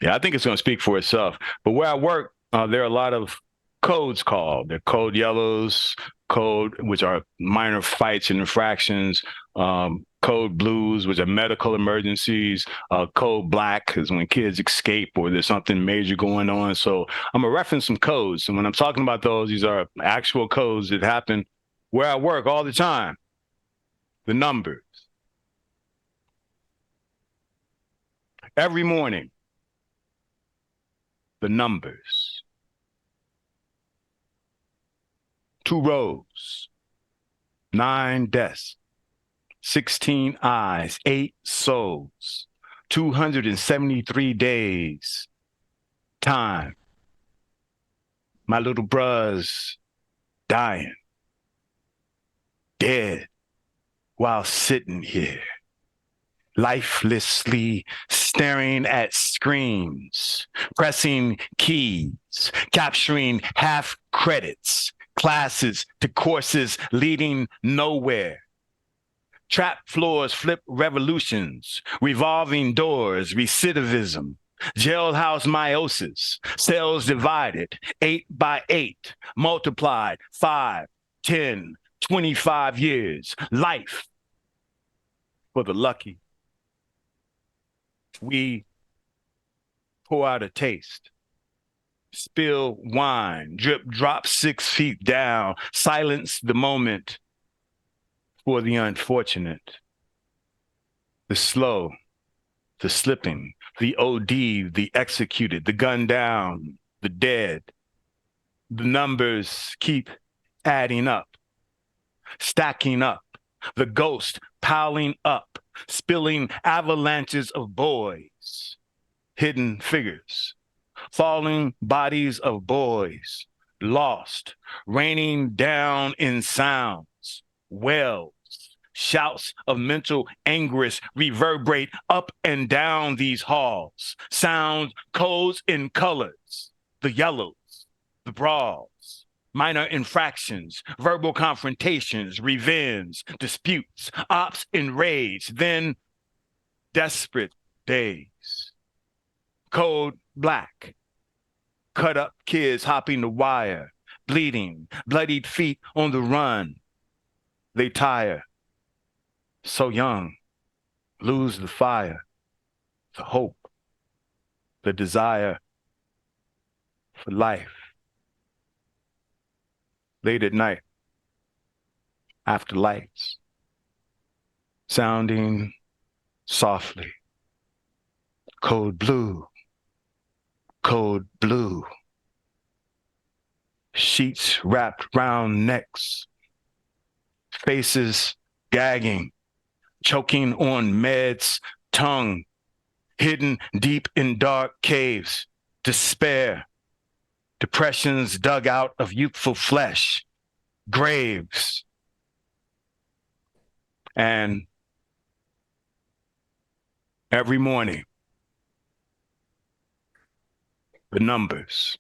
yeah, I think it's going to speak for itself. But where I work, there are a lot of codes called. They're code yellows, code, which are minor fights and infractions, code blues, which are medical emergencies, code black is when kids escape or there's something major going on. So I'm going to reference some codes. And when I'm talking about those, these are actual codes that happen where I work all the time. The numbers. Every morning, the numbers. 2 rows, 9 desks, 16 eyes, 8 souls, 273 days. Time. My little bruh's dying, dead, while sitting here, lifelessly staring at screens, pressing keys, capturing half credits, classes to courses leading nowhere. Trap floors flip revolutions, revolving doors, recidivism, Jailhouse meiosis, cells divided, 8 by 8, multiplied, 5, 10, 25 years, life for the lucky. We pour out a taste, spill wine, drip, drop 6 feet down, silence the moment for the unfortunate, the slow, the slipping, the OD, the executed, the gunned down, the dead. The numbers keep adding up, stacking up, the ghost piling up, spilling avalanches of boys, hidden figures, falling bodies of boys, lost, raining down in sounds, wells, shouts of mental anguish reverberate up and down these halls, sound codes in colors, the yellows, the brawls, minor infractions, verbal confrontations, revenge, disputes, ops in rage, then desperate days. Code black, cut up kids hopping the wire, bleeding, bloodied feet on the run. They tire, so young, lose the fire, the hope, the desire for life. Late at night, after lights, sounding softly, code blue, code blue. Sheets wrapped round necks, faces gagging, choking on meds, tongue hidden deep in dark caves, despair, depressions dug out of youthful flesh, graves. And every morning, the numbers,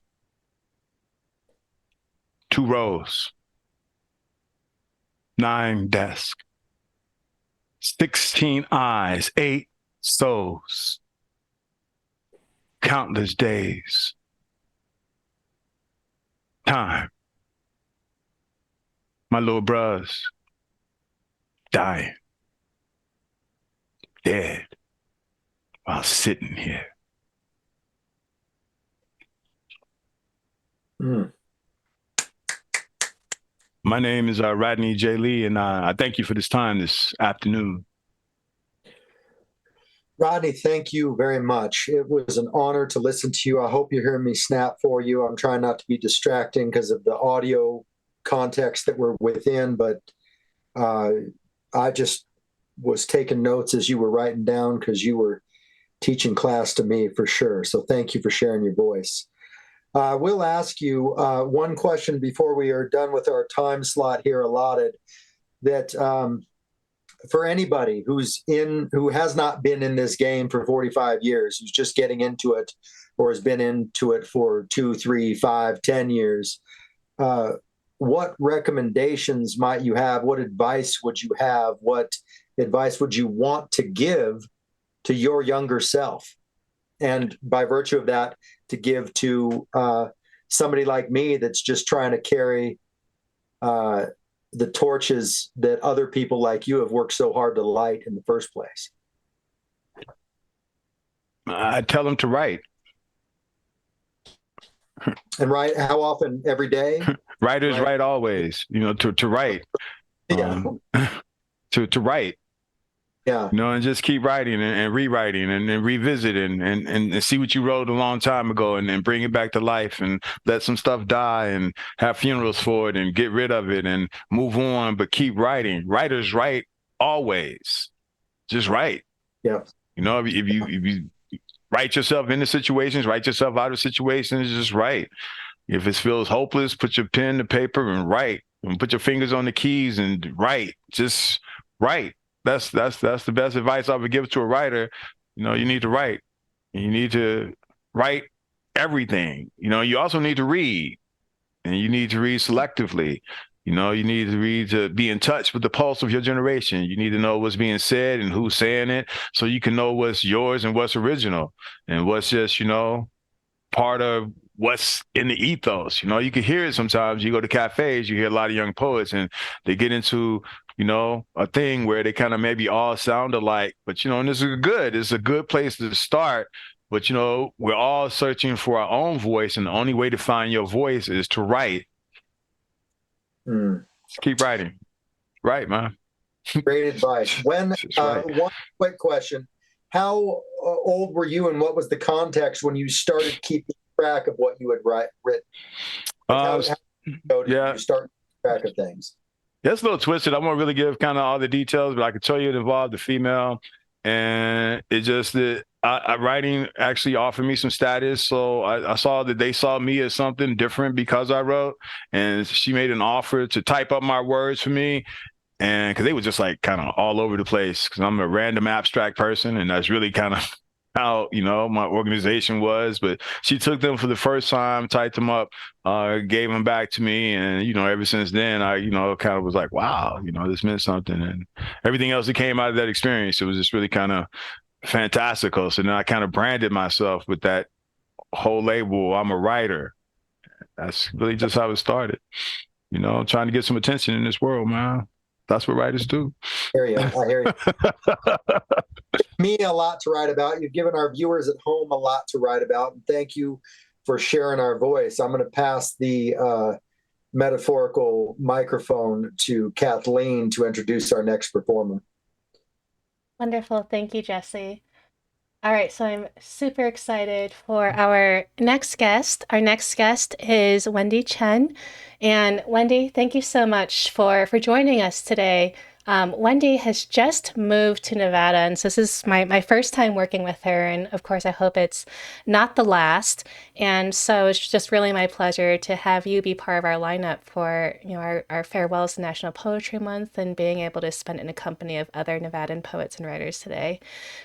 2 rows, 9 desks, 16 eyes, 8 souls, countless days, time. My little brothers dying, dead, while sitting here. Mm. My name is Rodney J. Lee, and I thank you for this time this afternoon. Rodney, thank you very much. It was an honor to listen to you. I hope you're hearing me snap for you. I'm trying not to be distracting because of the audio context that we're within, but I just was taking notes as you were writing down because you were teaching class to me for sure. So thank you for sharing your voice. We'll ask you one question before we are done with our time slot here allotted, that for anybody who has not been in this game for 45 years, who's just getting into it or has been into it for 2, 3, 5, 10 years, what recommendations might you have? What advice would you have? What advice would you want to give to your younger self? And by virtue of that, to give to somebody like me that's just trying to carry the torches that other people like you have worked so hard to light in the first place? I tell them to write. And write how often? Every day? Writers write always, to write. Yeah. To write. Yeah. And just keep writing and rewriting and revisiting and see what you wrote a long time ago and bring it back to life and let some stuff die and have funerals for it and get rid of it and move on, but keep writing. Writers write always. Just write. Yeah. If you write yourself into situations, write yourself out of situations, just write. If it feels hopeless, put your pen to paper and write, and put your fingers on the keys and write. Just write. That's the best advice I would give to a writer. You need to write. You need to write everything. You also need to read, and you need to read selectively. You know, you need to read to be in touch with the pulse of your generation. You need to know what's being said and who's saying it so you can know what's yours and what's original and what's just, part of what's in the ethos. You can hear it sometimes. You go to cafes, you hear a lot of young poets and they get into, a thing where they kind of maybe all sound alike, but, and it's a good place to start. But, we're all searching for our own voice. And the only way to find your voice is to write. Just keep writing. Right, man. Great advice. One quick question. How old were you and what was the context when you started keeping track of what you had written? How did you start keeping track of things? Yeah, it's a little twisted. I won't really give kind of all the details, but I can tell you it involved a female. And it just that writing actually offered me some status. So I saw that they saw me as something different because I wrote. And she made an offer to type up my words for me. And because they were just like kind of all over the place, because I'm a random abstract person, and that's really kind of how my organization was. But she took them for the first time, typed them up, gave them back to me, and ever since then I kind of was like, wow, this meant something, and everything else that came out of that experience, it was just really kind of fantastical. So then I kind of branded myself with that whole label. I'm a writer. That's really just how it started. Trying to get some attention in this world, man. That's what writers do. I hear you. Me, a lot to write about. You've given our viewers at home a lot to write about. And thank you for sharing our voice. I'm going to pass the metaphorical microphone to Kathleen to introduce our next performer. Wonderful. Thank you, Jesse. All right, so I'm super excited for our next guest. Our next guest is Wendy Chen. And Wendy, thank you so much for joining us today. Wendy has just moved to Nevada, and so this is my first time working with her, and of course I hope it's not the last. And so it's just really my pleasure to have you be part of our lineup for our farewells to National Poetry Month and being able to spend in the company of other Nevadan poets and writers today.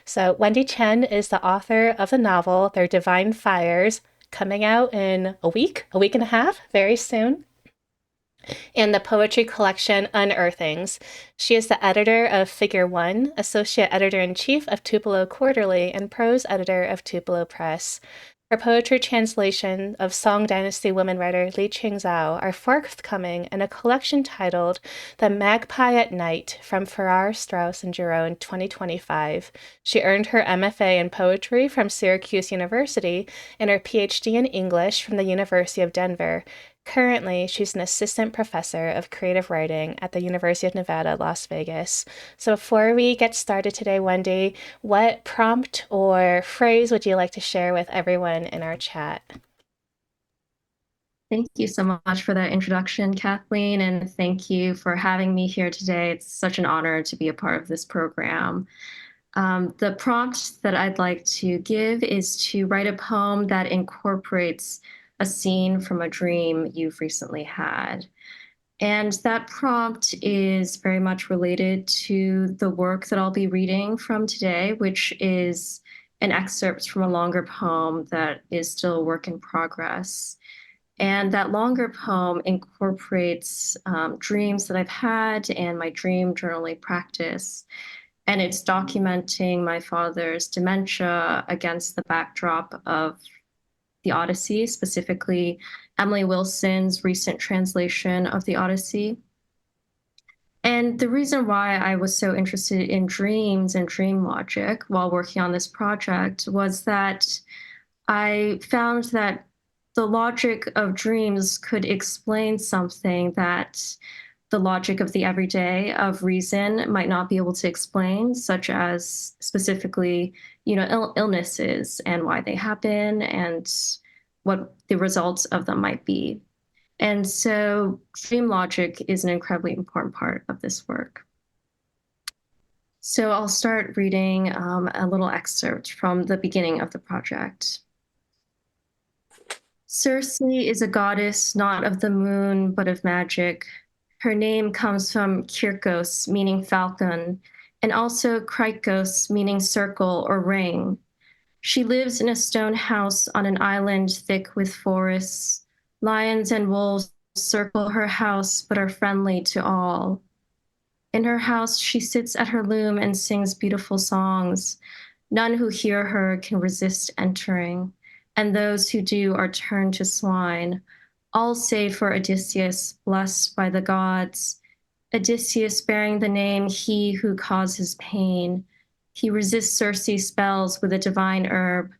So Wendy Chen is the author of the novel Their Divine Fires, coming out in a week and a half, very soon, and the poetry collection Unearthings. She is the editor of Figure One, associate editor-in-chief of Tupelo Quarterly, and prose editor of Tupelo Press. Her poetry translation of Song Dynasty woman writer Li Qingzhao are forthcoming in a collection titled The Magpie at Night from Farrar, Straus, and Giroux in 2025. She earned her MFA in poetry from Syracuse University and her PhD in English from the University of Denver. Currently, she's an assistant professor of creative writing at the University of Nevada, Las Vegas. So before we get started today, Wendy, what prompt or phrase would you like to share with everyone in our chat? Thank you so much for that introduction, Kathleen, and thank you for having me here today. It's such an honor to be a part of this program. The prompt that I'd like to give is to write a poem that incorporates a scene from a dream you've recently had. And that prompt is very much related to the work that I'll be reading from today, which is an excerpt from a longer poem that is still a work in progress. And that longer poem incorporates dreams that I've had and my dream journaling practice. And it's documenting my father's dementia against the backdrop of the Odyssey, specifically Emily Wilson's recent translation of the Odyssey. And the reason why I was so interested in dreams and dream logic while working on this project was that I found that the logic of dreams could explain something that the logic of the everyday of reason might not be able to explain, such as specifically, illnesses and why they happen and what the results of them might be. And so dream logic is an incredibly important part of this work. So I'll start reading a little excerpt from the beginning of the project. Circe is a goddess not of the moon, but of magic. Her name comes from Kirkos, meaning falcon, and also Krikos, meaning circle or ring. She lives in a stone house on an island thick with forests. Lions and wolves circle her house but are friendly to all. In her house, she sits at her loom and sings beautiful songs. None who hear her can resist entering, and those who do are turned to swine, all save for Odysseus, blessed by the gods. Odysseus bearing the name he who causes pain. He resists Circe's spells with a divine herb,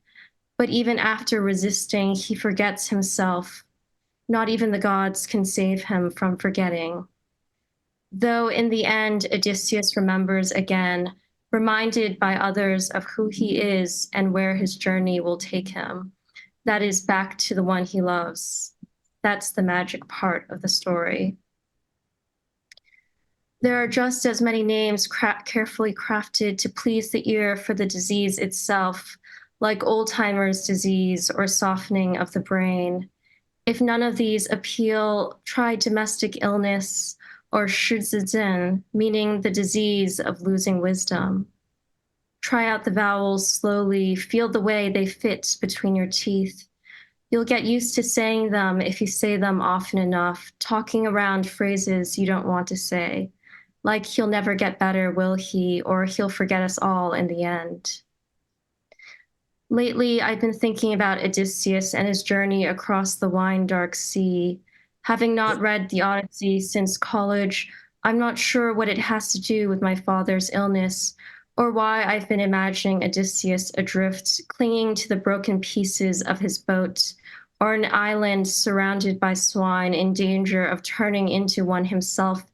but even after resisting, he forgets himself. Not even the gods can save him from forgetting. Though in the end, Odysseus remembers again, reminded by others of who he is and where his journey will take him. That is back to the one he loves. That's the magic part of the story. There are just as many names carefully crafted to please the ear for the disease itself, like Alzheimer's disease or softening of the brain. If none of these appeal, try domestic illness or shizhen, meaning the disease of losing wisdom. Try out the vowels slowly, feel the way they fit between your teeth. You'll get used to saying them if you say them often enough, talking around phrases you don't want to say, like he'll never get better, will he, or he'll forget us all in the end. Lately, I've been thinking about Odysseus and his journey across the wine-dark sea. Having not read the Odyssey since college, I'm not sure what it has to do with my father's illness, or why I've been imagining Odysseus adrift, clinging to the broken pieces of his boat, or an island surrounded by swine in danger of turning into one himself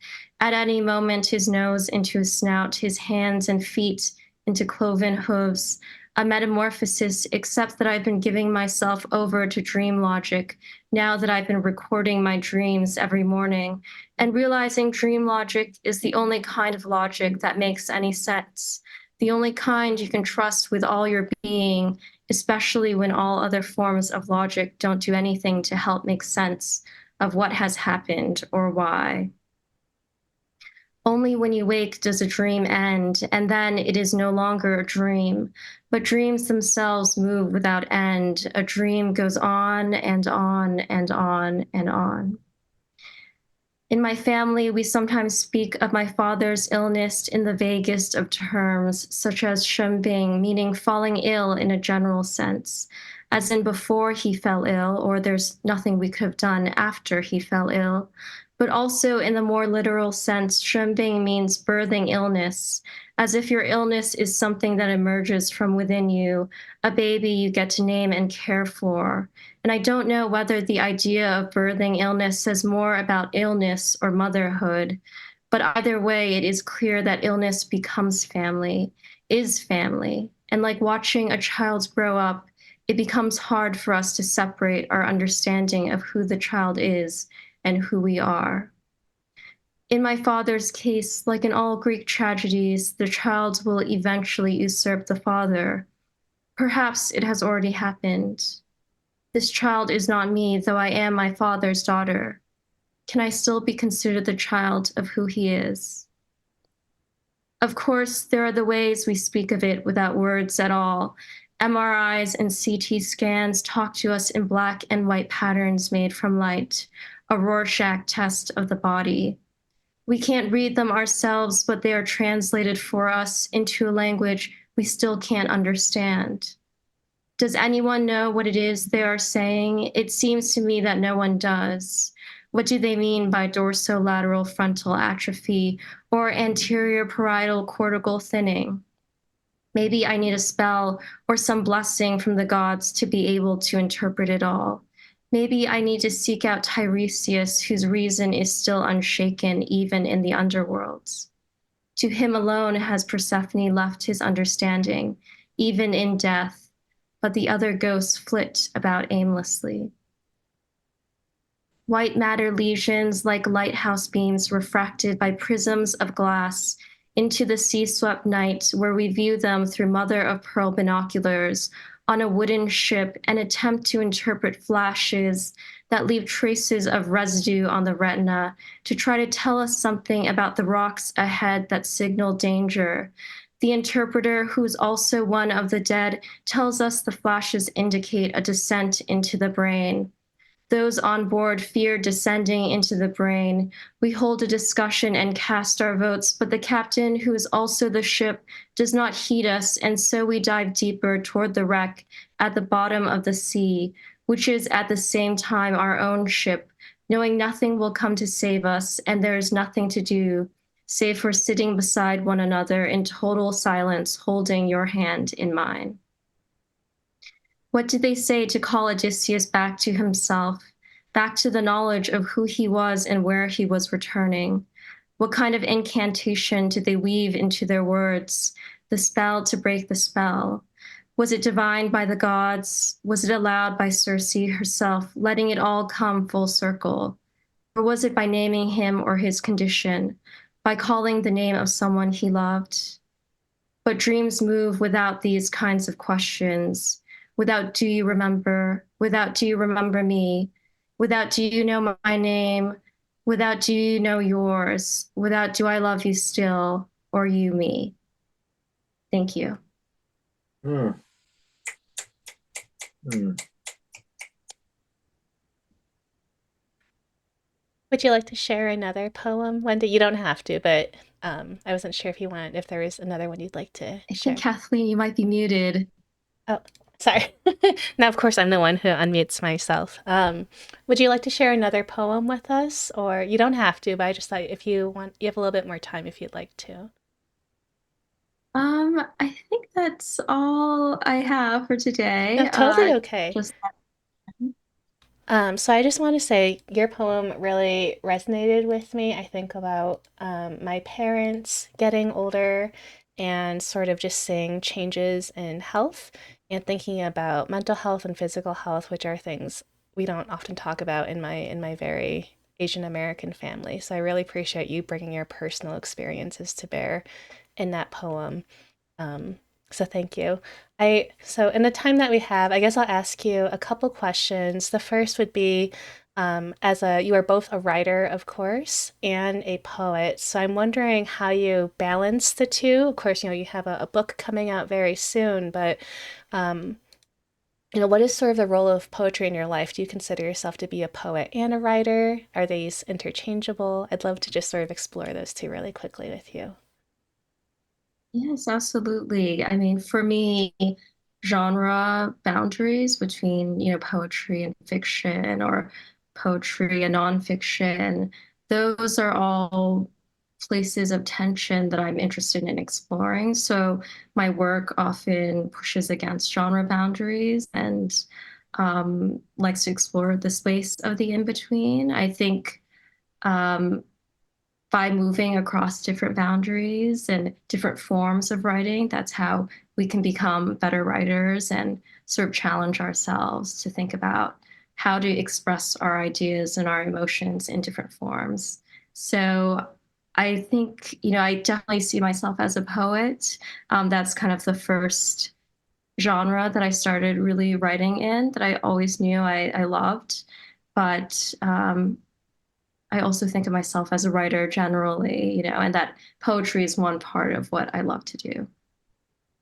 at any moment, his nose into his snout, his hands and feet into cloven hooves, a metamorphosis, except that I've been giving myself over to dream logic now that I've been recording my dreams every morning and realizing dream logic is the only kind of logic that makes any sense, the only kind you can trust with all your being, especially when all other forms of logic don't do anything to help make sense of what has happened or why. Only when you wake does a dream end, and then it is no longer a dream, but dreams themselves move without end. A dream goes on and on and on and on. In my family, we sometimes speak of my father's illness in the vaguest of terms, such as shenbing, meaning falling ill in a general sense, as in before he fell ill, or there's nothing we could have done after he fell ill. But also in the more literal sense, shenbing means birthing illness, as if your illness is something that emerges from within you, a baby you get to name and care for. And I don't know whether the idea of birthing illness says more about illness or motherhood, but either way, it is clear that illness becomes family, is family. And like watching a child grow up, it becomes hard for us to separate our understanding of who the child is and who we are. In my father's case, like in all Greek tragedies, the child will eventually usurp the father. Perhaps it has already happened. This child is not me, though I am my father's daughter. Can I still be considered the child of who he is? Of course, there are the ways we speak of it without words at all. MRIs and CT scans talk to us in black and white patterns made from light, a Rorschach test of the body. We can't read them ourselves, but they are translated for us into a language we still can't understand. Does anyone know what it is they are saying? It seems to me that no one does. What do they mean by dorsolateral frontal atrophy or anterior parietal cortical thinning? Maybe I need a spell or some blessing from the gods to be able to interpret it all. Maybe I need to seek out Tiresias, whose reason is still unshaken even in the underworlds. To him alone has Persephone left his understanding, even in death, but the other ghosts flit about aimlessly. White matter lesions like lighthouse beams refracted by prisms of glass into the sea-swept night where we view them through mother-of-pearl binoculars on a wooden ship and attempt to interpret flashes that leave traces of residue on the retina to try to tell us something about the rocks ahead that signal danger. The interpreter, who's also one of the dead, tells us the flashes indicate a descent into the brain. Those on board fear descending into the brain. We hold a discussion and cast our votes, but the captain, who is also the ship, does not heed us, and so we dive deeper toward the wreck at the bottom of the sea, which is at the same time our own ship, knowing nothing will come to save us, and there is nothing to do, save for sitting beside one another in total silence, holding your hand in mine. What did they say to call Odysseus back to himself, back to the knowledge of who he was and where he was returning? What kind of incantation did they weave into their words, the spell to break the spell? Was it divined by the gods? Was it allowed by Circe herself, letting it all come full circle? Or was it by naming him or his condition, by calling the name of someone he loved? But dreams move without these kinds of questions, without do you remember, without do you remember me, without do you know my name, without do you know yours, without do I love you still, or you me. Thank you. Mm. Mm. Would you like to share another poem, Wendy? You don't have to, but I wasn't sure if there was another one you'd like to I share. think, Kathleen, you might be muted. Oh, sorry. Now, of course, I'm the one who unmutes myself. Would you like to share another poem with us? Or you don't have to, but I just thought if you want, you have a little bit more time if you'd like to. I think that's all I have for today. No, totally okay. Just So I just want to say your poem really resonated with me. I think about my parents getting older and sort of just seeing changes in health and thinking about mental health and physical health, which are things we don't often talk about in my very Asian American family. So I really appreciate you bringing your personal experiences to bear in that poem. Um, so thank you. So in the time that we have, I guess I'll ask you a couple questions. The first would be, you are both a writer, of course, and a poet. So I'm wondering how you balance the two. Of course, you have a book coming out very soon, but um, what is sort of the role of poetry in your life? Do you consider yourself to be a poet and a writer? Are these interchangeable? I'd love to just sort of explore those two really quickly with you. Yes, absolutely. I mean, for me, genre boundaries between, poetry and fiction or poetry and nonfiction, those are all places of tension that I'm interested in exploring. So my work often pushes against genre boundaries and likes to explore the space of the in-between. I think um, by moving across different boundaries and different forms of writing, that's how we can become better writers and sort of challenge ourselves to think about how to express our ideas and our emotions in different forms. So I think, I definitely see myself as a poet. That's kind of the first genre that I started really writing in that I always knew I loved. But I also think of myself as a writer generally, and that poetry is one part of what I love to do.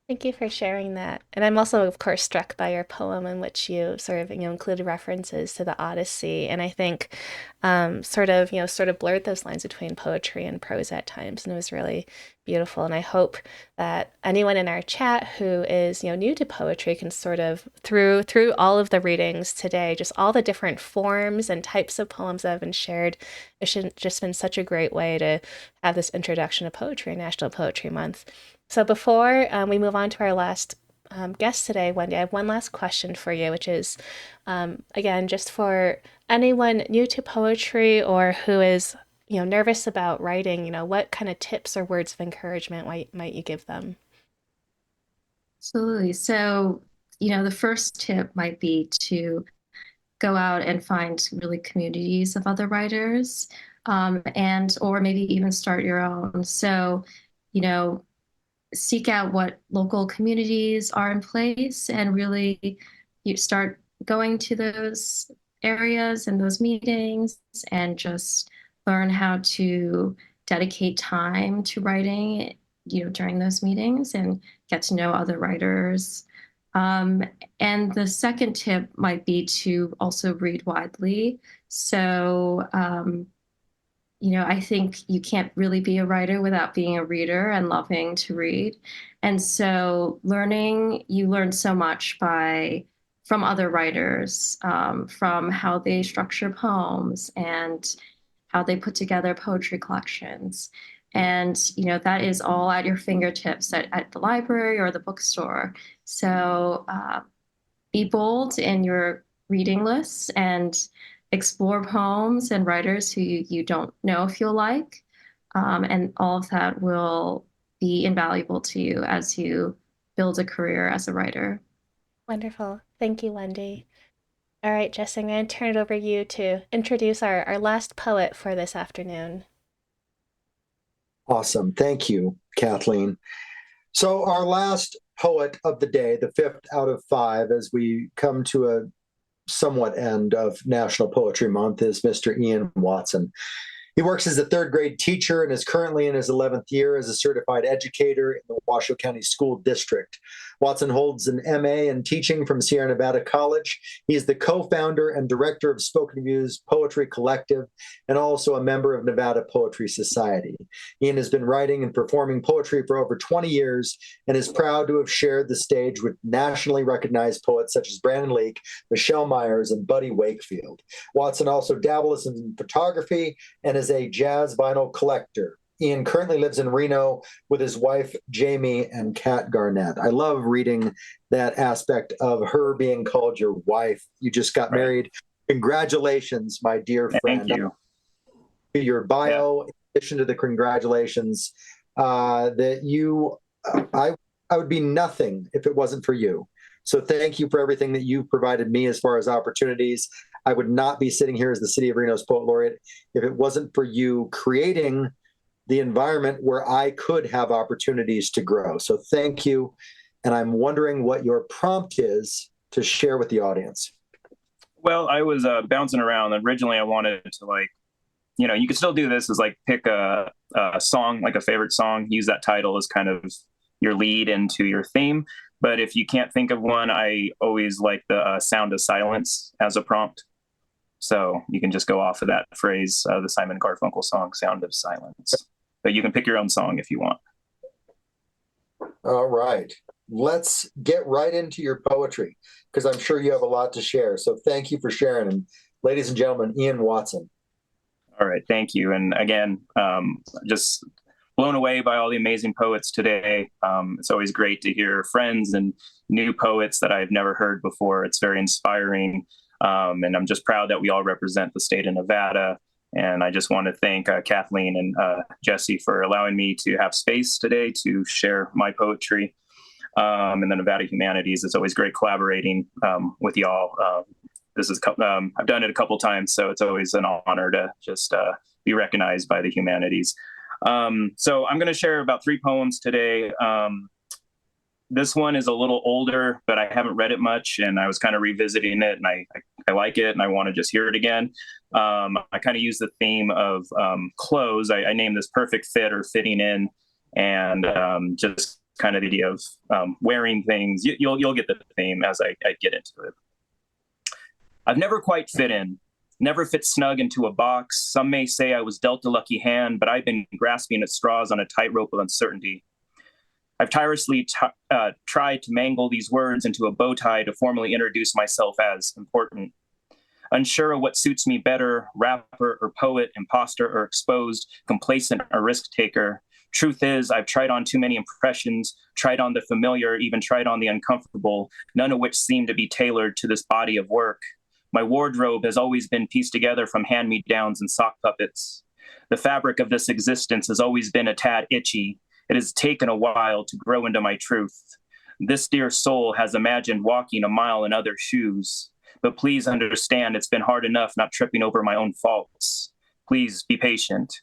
Thank you for sharing that. And I'm also, of course, struck by your poem in which you sort of, included references to the Odyssey. And I think sort of blurred those lines between poetry and prose at times. And it was really beautiful. And I hope that anyone in our chat who is, new to poetry can sort of, through all of the readings today, just all the different forms and types of poems that have been shared, it's just been such a great way to have this introduction to poetry, National Poetry Month. So before we move on to our last guest today, Wendy, I have one last question for you, which is, again, just for anyone new to poetry or who is, nervous about writing, what kind of tips or words of encouragement might you give them? Absolutely. So, the first tip might be to go out and find really communities of other writers, or maybe even start your own. So, you know, seek out what local communities are in place and really you start going to those areas and those meetings and just learn how to dedicate time to writing, during those meetings and get to know other writers. And the second tip might be to also read widely. So, I think you can't really be a writer without being a reader and loving to read. And so you learn so much from other writers, from how they structure poems and how they put together poetry collections. And, that is all at your fingertips at the library or the bookstore. So be bold in your reading lists and explore poems and writers who you don't know if you'll like. And all of that will be invaluable to you as you build a career as a writer. Wonderful. Thank you, Wendy. All right, Jess, I'm going to turn it over to you to introduce our last poet for this afternoon. Awesome. Thank you, Kathleen. So our last poet of the day, the fifth out of five, as we come to a somewhat end of National Poetry Month, is Mr. Iain Watson. He works as a third grade teacher and is currently in his 11th year as a certified educator in the Washoe County School District. Watson holds an MA in teaching from Sierra Nevada College. He is the co-founder and director of Spoken View's Poetry Collective and also a member of Nevada Poetry Society. Iain has been writing and performing poetry for over 20 years and is proud to have shared the stage with nationally recognized poets such as Brandon Leake, Michelle Myers, and Buddy Wakefield. Watson also dabbles in photography and is a jazz vinyl collector. Iain currently lives in Reno with his wife, Jamie, and Kat Garnett. I love reading that aspect of her being called your wife. You just got married. Congratulations, my dear friend. Thank you. Your bio, in addition to the congratulations, I would be nothing if it wasn't for you. So thank you for everything that you've provided me as far as opportunities. I would not be sitting here as the City of Reno's Poet Laureate if it wasn't for you creating the environment where I could have opportunities to grow. So thank you. And I'm wondering what your prompt is to share with the audience. Well, I was bouncing around. Originally, I wanted to you could still do this, is pick a song, like a favorite song, use that title as kind of your lead into your theme. But if you can't think of one, I always like the sound of silence as a prompt. So you can just go off of that phrase, the Simon Garfunkel song, Sound of Silence. But you can pick your own song if you want. All right. Let's get right into your poetry, because I'm sure you have a lot to share. So thank you for sharing. And ladies and gentlemen, Iain Watson. All right. Thank you. And again, just blown away by all the amazing poets today. It's always great to hear friends and new poets that I've never heard before. It's very inspiring. And I'm just proud that we all represent the state of Nevada. And I just want to thank Kathleen and Jesse for allowing me to have space today to share my poetry. And the Nevada Humanities. It's always great collaborating with y'all. I've done it a couple times, so it's always an honor to just be recognized by the Humanities. So I'm going to share about 3 poems today. This one is a little older, but I haven't read it much, and I was kind of revisiting it, and I like it, and I want to just hear it again. I kind of use the theme of clothes. I named this Perfect Fit or Fitting In, and just kind of the idea of wearing things. You'll get the theme as I get into it. I've never quite fit in, never fit snug into a box. Some may say I was dealt a lucky hand, but I've been grasping at straws on a tightrope of uncertainty. I've tirelessly tried to mangle these words into a bow tie to formally introduce myself as important. Unsure of what suits me better, rapper or poet, imposter or exposed, complacent or risk taker. Truth is, I've tried on too many impressions, tried on the familiar, even tried on the uncomfortable, none of which seem to be tailored to this body of work. My wardrobe has always been pieced together from hand-me-downs and sock puppets. The fabric of this existence has always been a tad itchy. It has taken a while to grow into my truth. This dear soul has imagined walking a mile in other shoes. But please understand, it's been hard enough not tripping over my own faults. Please be patient.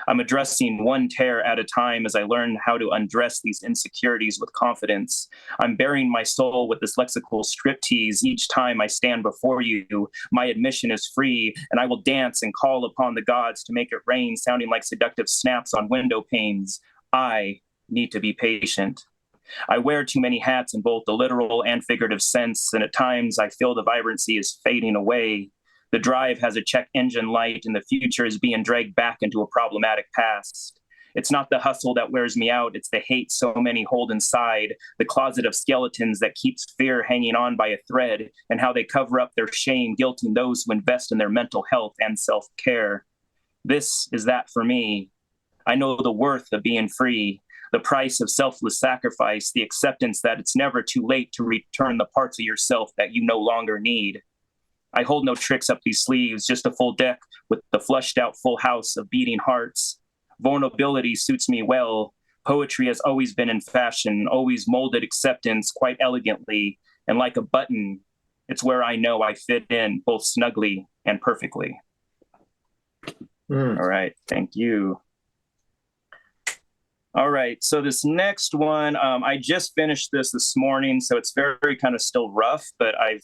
I'm addressing one tear at a time as I learn how to undress these insecurities with confidence. I'm burying my soul with this lexical striptease each time I stand before you. My admission is free, and I will dance and call upon the gods to make it rain, sounding like seductive snaps on window panes. I need to be patient. I wear too many hats in both the literal and figurative sense, and at times I feel the vibrancy is fading away. The drive has a check engine light, and the future is being dragged back into a problematic past. It's not the hustle that wears me out, it's the hate so many hold inside, the closet of skeletons that keeps fear hanging on by a thread, and how they cover up their shame, guilting those who invest in their mental health and self-care. This is that for me. I know the worth of being free, the price of selfless sacrifice, the acceptance that it's never too late to return the parts of yourself that you no longer need. I hold no tricks up these sleeves, just a full deck with the flushed out full house of beating hearts. Vulnerability suits me well. Poetry has always been in fashion, always molded acceptance quite elegantly, and like a button, it's where I know I fit in both snugly and perfectly. All right, thank you. All right, so this next one, I just finished this morning, so it's very kind of still rough, but I've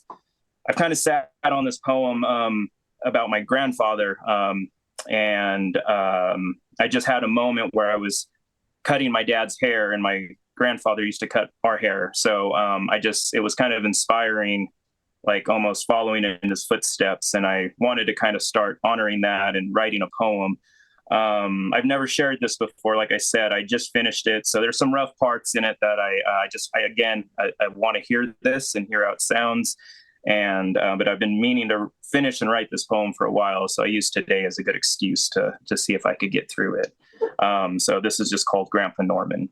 kind of sat on this poem about my grandfather, and I just had a moment where I was cutting my dad's hair, and my grandfather used to cut our hair, so it was kind of inspiring, like almost following in his footsteps, and I wanted to kind of start honoring that and writing a poem. I've never shared this before. Like I said, I just finished it. So there's some rough parts in it that I want to hear this and hear how it sounds. And, but I've been meaning to finish and write this poem for a while. So I used today as a good excuse to see if I could get through it. So this is just called Grandpa Norman.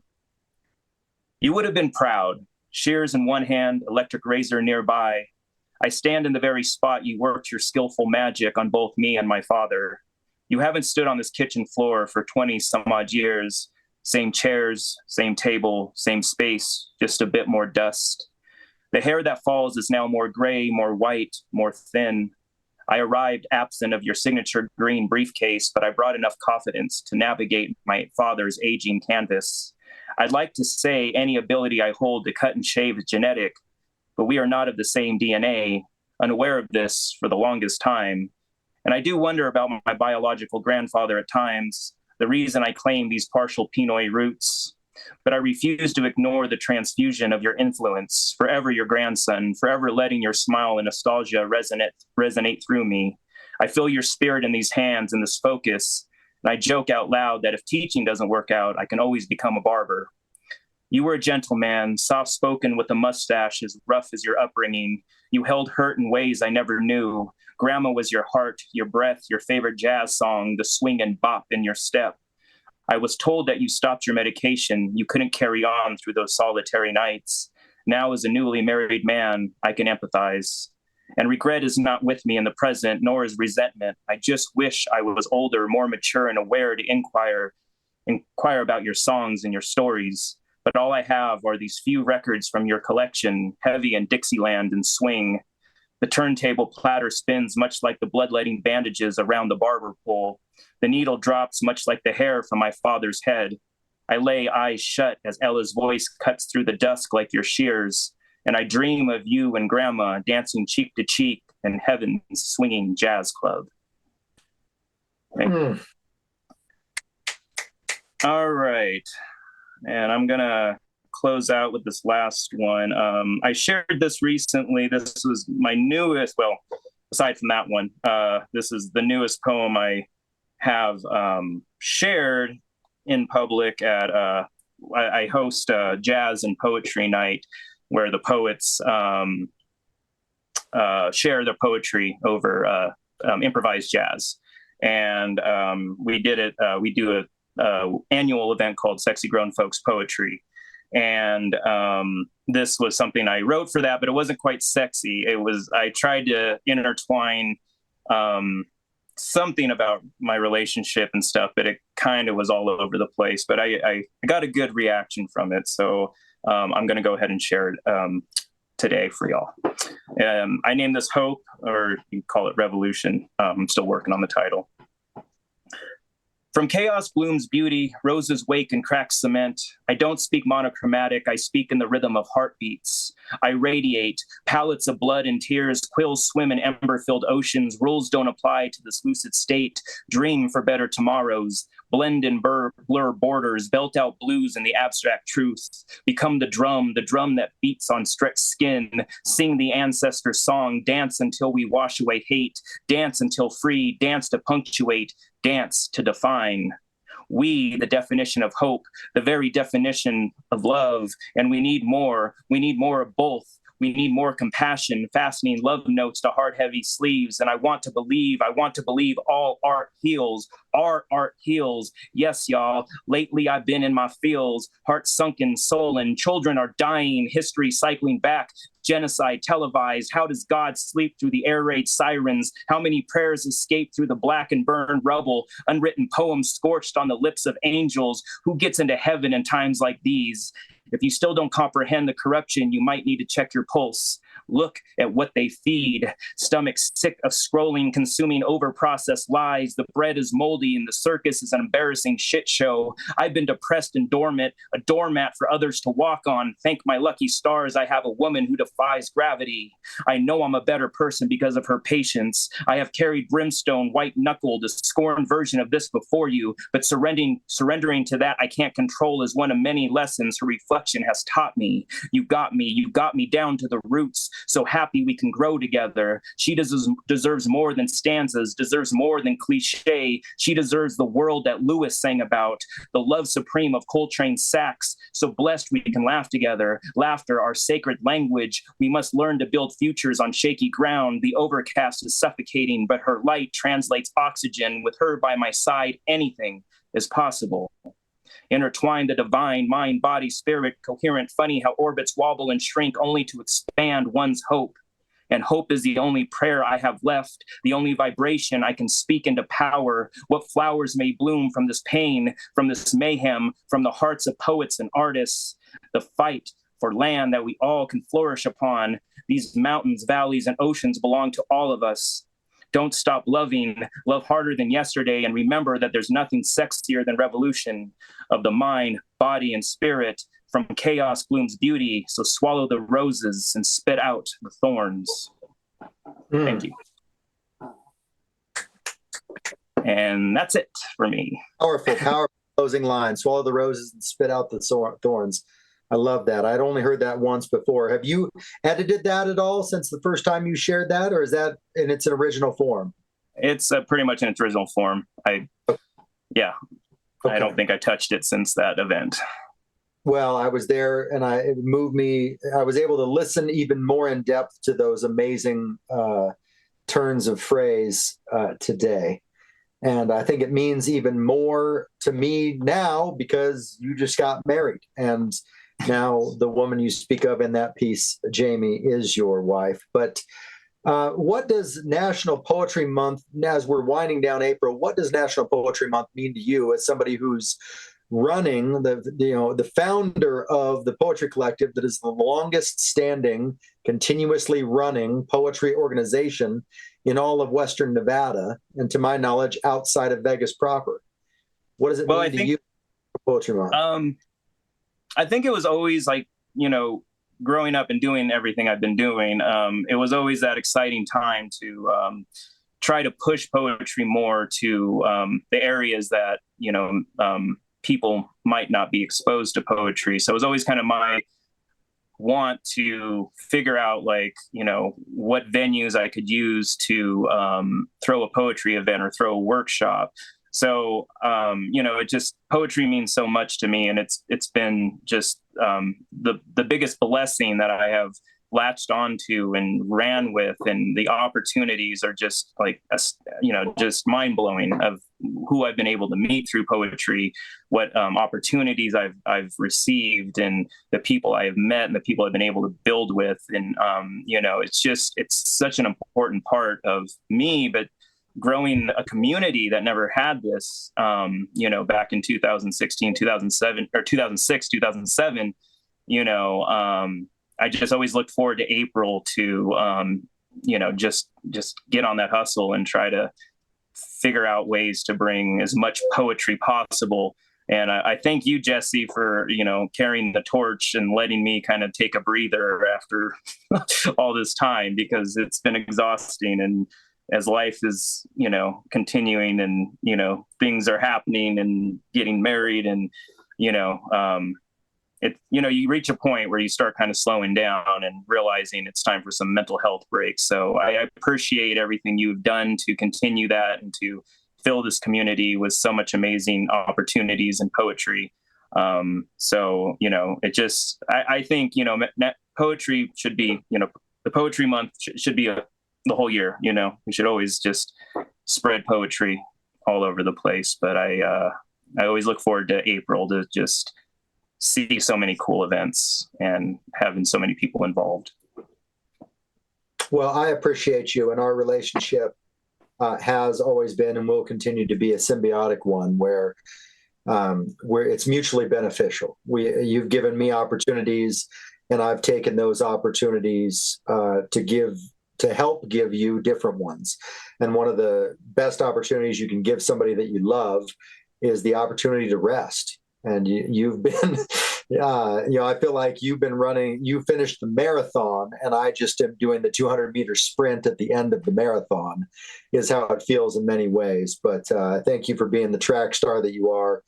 You would have been proud. Shears in one hand, electric razor nearby. I stand in the very spot you worked your skillful magic on both me and my father. You haven't stood on this kitchen floor for 20 some odd years. Same chairs, same table, same space, just a bit more dust. The hair that falls is now more gray, more white, more thin. I arrived absent of your signature green briefcase, but I brought enough confidence to navigate my father's aging canvas. I'd like to say any ability I hold to cut and shave is genetic, but we are not of the same DNA, unaware of this for the longest time. And I do wonder about my biological grandfather at times, the reason I claim these partial Pinoy roots. But I refuse to ignore the transfusion of your influence, forever your grandson, forever letting your smile and nostalgia resonate through me. I feel your spirit in these hands and this focus, and I joke out loud that if teaching doesn't work out, I can always become a barber. You were a gentleman, soft-spoken with a mustache as rough as your upbringing. You held hurt in ways I never knew. Grandma was your heart, your breath, your favorite jazz song, the swing and bop in your step. I was told that you stopped your medication. You couldn't carry on through those solitary nights. Now, as a newly married man, I can empathize. And regret is not with me in the present, nor is resentment. I just wish I was older, more mature, and aware to inquire about your songs and your stories. But all I have are these few records from your collection, Heavy and Dixieland and Swing. The turntable platter spins much like the bloodletting bandages around the barber pole. The needle drops much like the hair from my father's head. I lay eyes shut as Ella's voice cuts through the dusk like your shears, and I dream of you and Grandma dancing cheek to cheek in heaven's swinging jazz club. All right, and I'm gonna close out with this last one. I shared this recently. This was my newest, well, aside from that one, this is the newest poem I have shared in public at, I host a jazz and poetry night where the poets share their poetry over improvised jazz. And we do an annual event called Sexy Grown Folks Poetry. And this was something I wrote for that, but it wasn't quite sexy. I tried to intertwine something about my relationship and stuff, but it kind of was all over the place. But I got a good reaction from it. So I'm going to go ahead and share it today for y'all. I named this Hope, or you can call it Revolution. I'm still working on the title. From chaos blooms beauty, roses wake and crack cement. I don't speak monochromatic, I speak in the rhythm of heartbeats. I radiate, pallets of blood and tears, quills swim in ember-filled oceans, rules don't apply to this lucid state, dream for better tomorrows, blend and blur borders, belt out blues in the abstract truth, become the drum that beats on stretched skin, sing the ancestor song, dance until we wash away hate, dance until free, dance to punctuate, dance to define. We, the definition of hope, the very definition of love, and we need more. We need more of both. We need more compassion, fastening love notes to hard, heavy sleeves. And I want to believe all art heals. Our art heals. Yes, y'all. Lately, I've been in my feels, heart sunken, sullen. Children are dying, history cycling back. Genocide televised. How does God sleep through the air raid sirens? How many prayers escape through the black and burned rubble? Unwritten poems scorched on the lips of angels. Who gets into heaven in times like these? If you still don't comprehend the corruption, you might need to check your pulse. Look at what they feed. Stomachs sick of scrolling, consuming over-processed lies. The bread is moldy and the circus is an embarrassing shit show. I've been depressed and dormant, a doormat for others to walk on. Thank my lucky stars I have a woman who defies gravity. I know I'm a better person because of her patience. I have carried brimstone, white-knuckled, a scorned version of this before you, but surrendering to that I can't control is one of many lessons her reflection has taught me. You got me down to the roots. So happy we can grow together. She deserves more than stanzas, deserves more than cliche. She deserves the world that Lewis sang about, the love supreme of Coltrane sax. So blessed we can laugh together. Laughter, our sacred language. We must learn to build futures on shaky ground. The overcast is suffocating, but her light translates oxygen. With her by my side, anything is possible. Intertwine the divine, mind, body, spirit, coherent, funny how orbits wobble and shrink only to expand one's hope. And hope is the only prayer I have left, the only vibration I can speak into power. What flowers may bloom from this pain, from this mayhem, from the hearts of poets and artists. The fight for land that we all can flourish upon. These mountains, valleys, and oceans belong to all of us. Don't stop loving, love harder than yesterday, and remember that there's nothing sexier than revolution of the mind, body, and spirit. From chaos blooms beauty, so swallow the roses and spit out the thorns. Thank you. And that's it for me. Powerful closing line. Swallow the roses and spit out the thorns. I love that. I'd only heard that once before. Have you edited that at all since the first time you shared that, or is that in its original form? It's pretty much in its original form. Okay. I don't think I touched it since that event. Well, I was there and it moved me. I was able to listen even more in depth to those amazing turns of phrase today. And I think it means even more to me now because you just got married. And now the woman you speak of in that piece, Jamie, is your wife. But what does National Poetry Month, as we're winding down April, what does National Poetry Month mean to you as somebody who's running the founder of the Poetry Collective that is the longest standing, continuously running poetry organization in all of Western Nevada, and to my knowledge, outside of Vegas proper? What does it mean to you, Poetry Month? I think it was always growing up and doing everything I've been doing, it was always that exciting time to try to push poetry more to the areas that, people might not be exposed to poetry. So it was always kind of my want to figure out what venues I could use to throw a poetry event or throw a workshop. So, poetry means so much to me, and it's been just the biggest blessing that I have latched onto and ran with, and the opportunities are just just mind blowing of who I've been able to meet through poetry, what opportunities I've received, and the people I have met, and the people I've been able to build with, and it's such an important part of me, but growing a community that never had this, back in 2016, 2007, or 2006, 2007, I just always looked forward to April to, just get on that hustle and try to figure out ways to bring as much poetry possible. And I thank you, Jesse, for, carrying the torch and letting me kind of take a breather after all this time, because it's been exhausting. And as life is, continuing and, things are happening and getting married and, you reach a point where you start kind of slowing down and realizing it's time for some mental health breaks. So I appreciate everything you've done to continue that and to fill this community with so much amazing opportunities and poetry. I think, poetry should be, the poetry month should be the whole year. We should always just spread poetry all over the place. But I always look forward to April to just see so many cool events and having so many people involved. Well, I appreciate you, and our relationship has always been and will continue to be a symbiotic one where it's mutually beneficial. You've given me opportunities, and I've taken those opportunities to help give you different ones. And one of the best opportunities you can give somebody that you love is the opportunity to rest. And you've been, I feel like you finished the marathon, and I just am doing the 200-meter sprint at the end of the marathon, is how it feels in many ways. But thank you for being the track star that you are,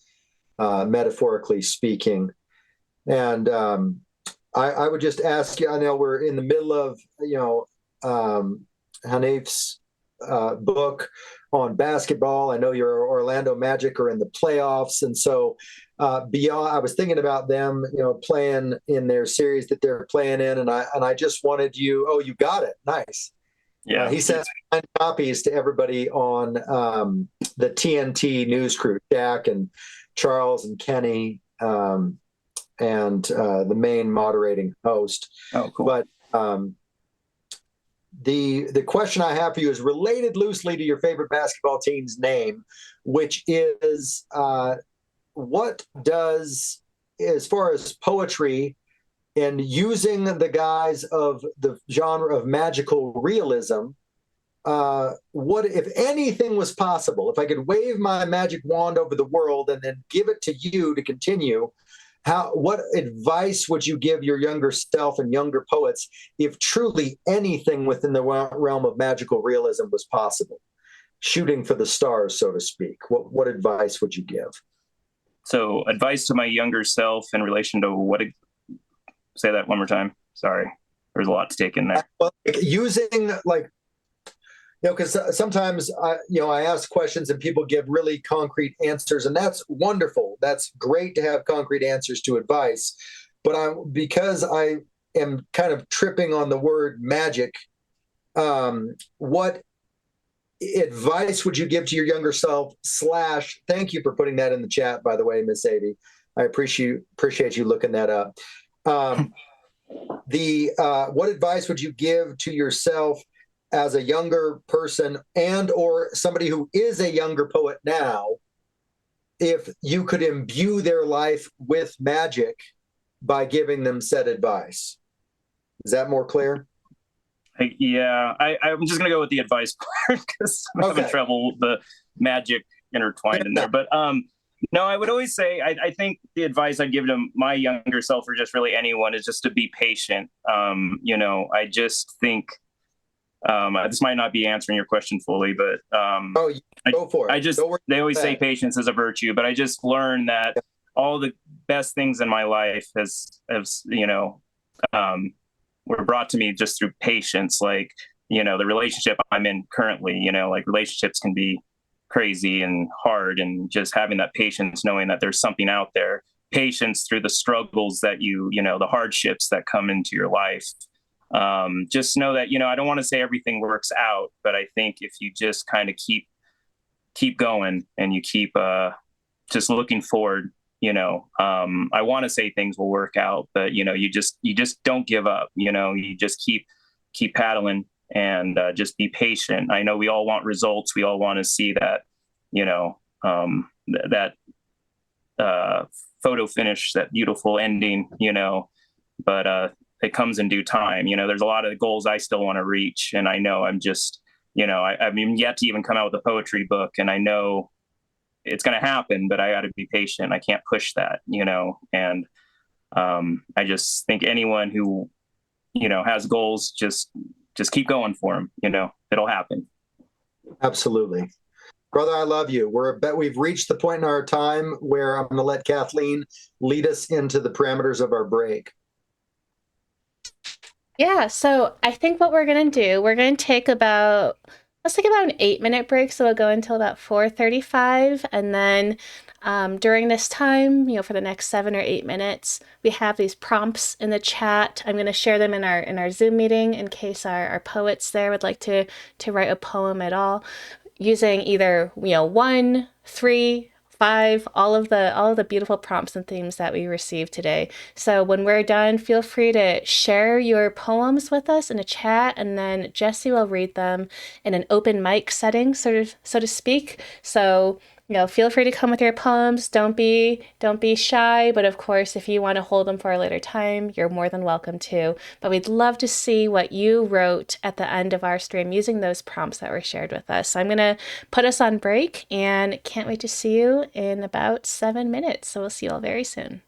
metaphorically speaking. And I would just ask you, I know we're in the middle of, Hanif's book on basketball. I know your Orlando Magic are in the playoffs. And so I was thinking about them, playing in their series that they're playing in. And I just wanted you got it. Nice. Yeah. He sent 9 copies to everybody on the TNT news crew, Jack and Charles and Kenny, and the main moderating host. Oh, cool. But the question I have for you is related loosely to your favorite basketball team's name, which is what does, as far as poetry and using the guise of the genre of magical realism, what, if anything was possible, if I could wave my magic wand over the world and then give it to you to continue, what advice would you give your younger self and younger poets if truly anything within the realm of magical realism was possible? Shooting for the stars, so to speak. What advice would you give? So, advice to my younger self in relation to what? Say that one more time. Sorry, there's a lot to take in there. Well, using because sometimes I ask questions and people give really concrete answers, and that's wonderful. That's great to have concrete answers to advice. But because I am kind of tripping on the word magic, what advice would you give to your younger self? / thank you for putting that in the chat, by the way, Ms.AyeVee. I appreciate you looking that up. What advice would you give to yourself as a younger person and or somebody who is a younger poet now, if you could imbue their life with magic by giving them said advice? Is that more clear? Yeah, I'm just going to go with the advice part because I'm having trouble with the magic intertwined in there. But no, I would always say, I think the advice I'd give to my younger self, or just really anyone, is just to be patient. I just think, this might not be answering your question fully, but go for it. They always say patience is a virtue, but I just learned that all the best things in my life were brought to me just through patience. Like, the relationship I'm in currently, like relationships can be crazy and hard, and just having that patience, knowing that there's something out there, patience through the struggles that the hardships that come into your life. Just know that, I don't want to say everything works out, but I think if you just kind of keep going and you keep just looking forward, I want to say things will work out, but you just don't give up. You just keep paddling and just be patient. I know we all want results. We all want to see that, that photo finish, that beautiful ending, but it comes in due time. There's a lot of goals I still want to reach, and I know I'm just I mean, yet to even come out with a poetry book, and I know it's going to happen, but I got to be patient. I can't push that, and I just think anyone who, has goals, just keep going for them. It'll happen. Absolutely. Brother, I love you. We've reached the point in our time where I'm going to let Kathleen lead us into the parameters of our break. Yeah, so I think what we're going to do, let's take about an 8-minute break. So we'll go until about 4:35. And then during this time, for the next 7 or 8 minutes, we have these prompts in the chat. I'm going to share them in our Zoom meeting in case our poets there would like to write a poem at all, using either 1, 3, 5, all of the beautiful prompts and themes that we received today. So when we're done, feel free to share your poems with us in a chat, and then Jesse will read them in an open mic setting, so to speak. So feel free to come with your poems. Don't be shy. But of course, if you want to hold them for a later time, you're more than welcome to. But we'd love to see what you wrote at the end of our stream using those prompts that were shared with us. So I'm going to put us on break, and can't wait to see you in about 7 minutes. So we'll see you all very soon.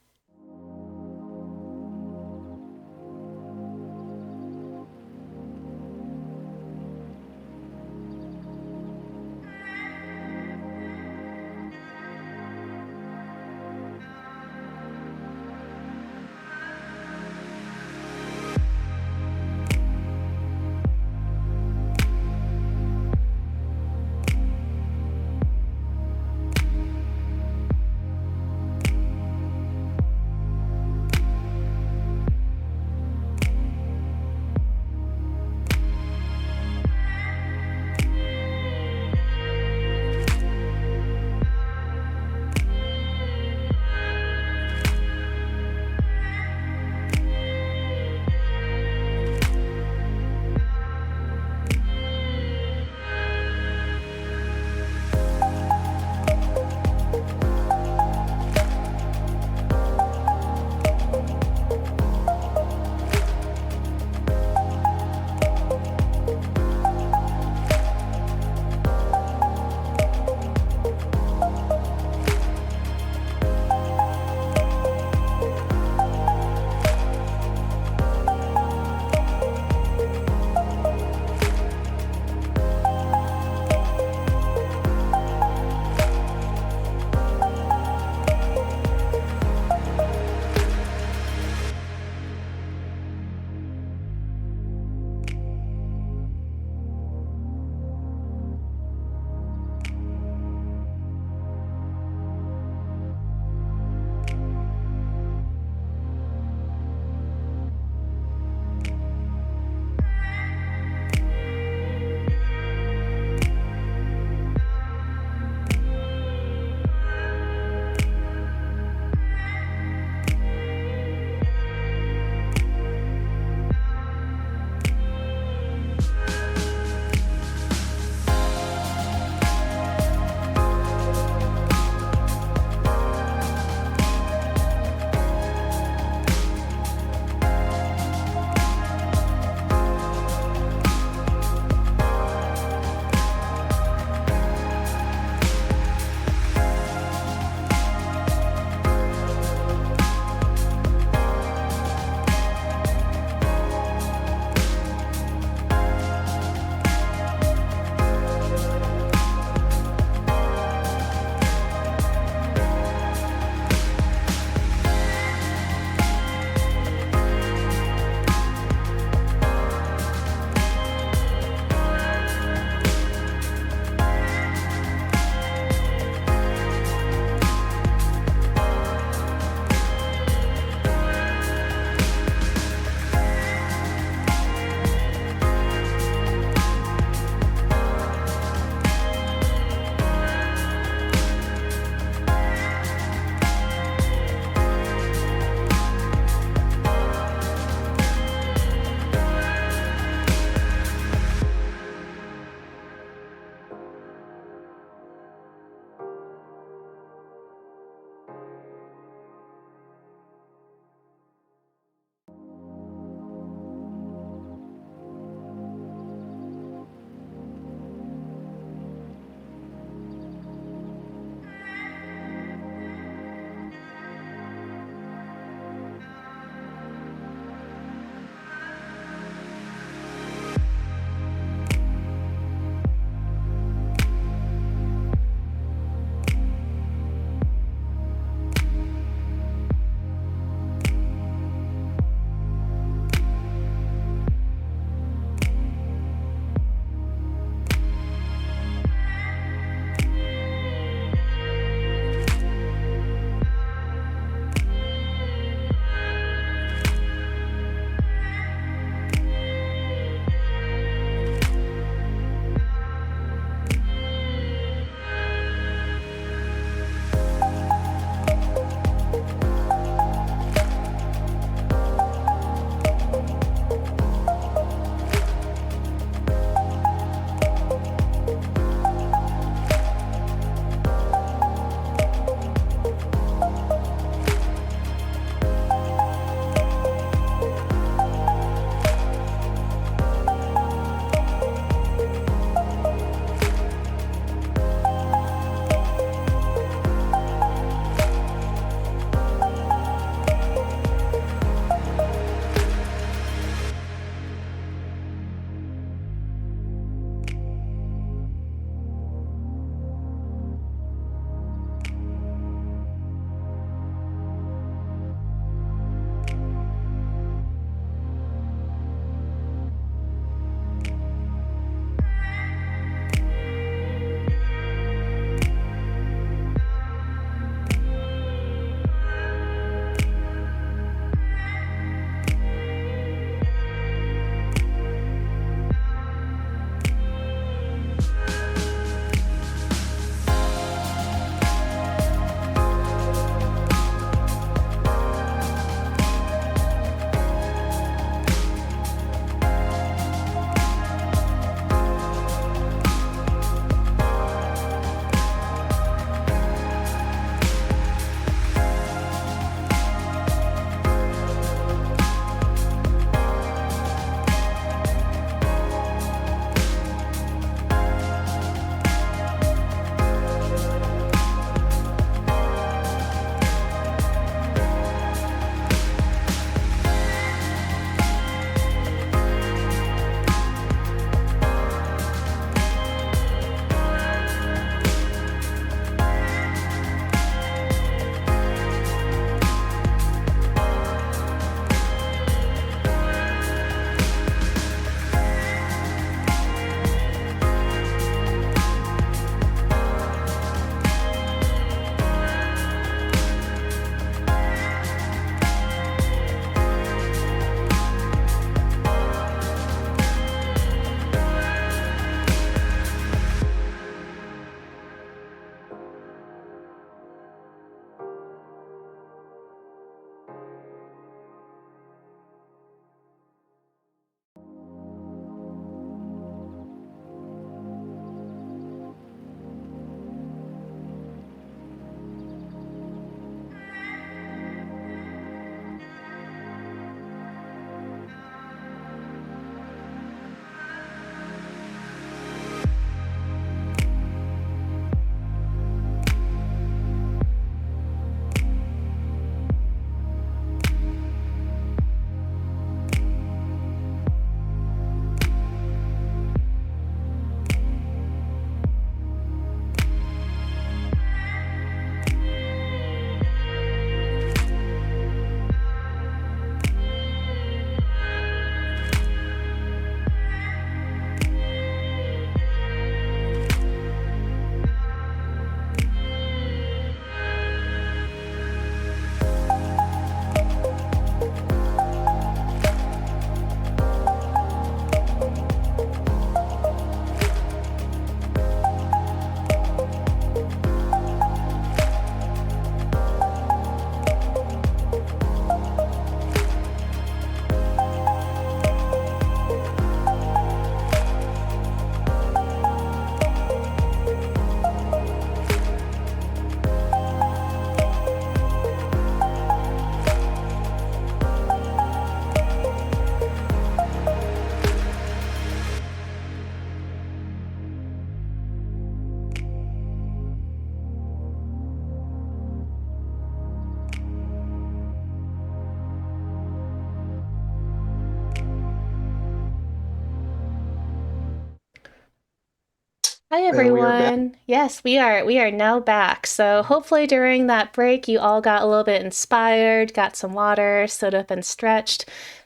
Hi And we are back. everyone. Yes, we are now back. So hopefully during that break you all got a little bit inspired, got some water, stood up and stretched.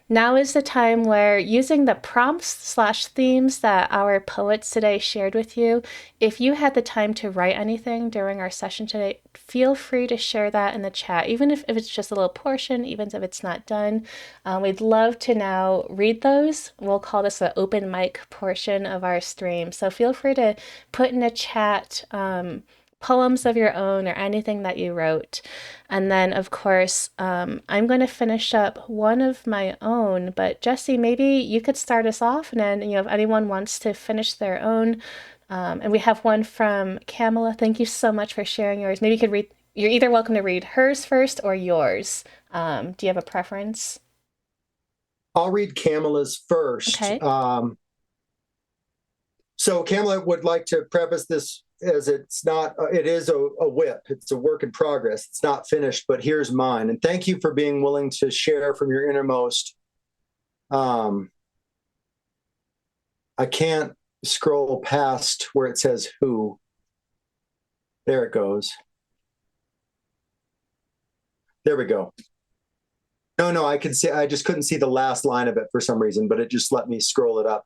Now is the time where using the prompts slash themes that our poets today shared with you, if you had the time to write anything during our session today, feel free to share that in the chat, even if it's just a little portion, even if it's not done. We'd love to now read those. We'll call this the open mic portion of our stream. So feel free to put in a chat poems of your own or anything that you wrote. And then, of course, I'm going to finish up one of my own. But Jesse, maybe you could start us off, and then if anyone wants to finish their own, and we have one from Kamala. Thank you so much for sharing yours. Maybe you could read. You're either welcome to read hers first or yours. Do you have a preference? I'll read Kamala's first. Okay. So Kamala would like to preface this as it is a whip. It's a work in progress. It's not finished, but here's mine. And thank you for being willing to share from your innermost. I can't scroll past where it says who. There it goes. There we go. No, I just couldn't see the last line of it for some reason, but it just let me scroll it up.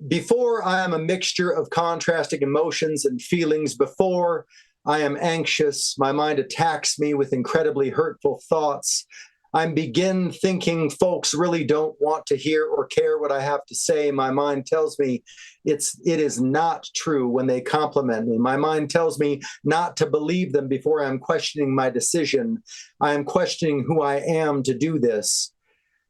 Before I am a mixture of contrasting emotions and feelings, before I am anxious, my mind attacks me with incredibly hurtful thoughts. I begin thinking folks really don't want to hear or care what I have to say. My mind tells me it is not true when they compliment me. My mind tells me not to believe them before I'm questioning my decision. I am questioning who I am to do this,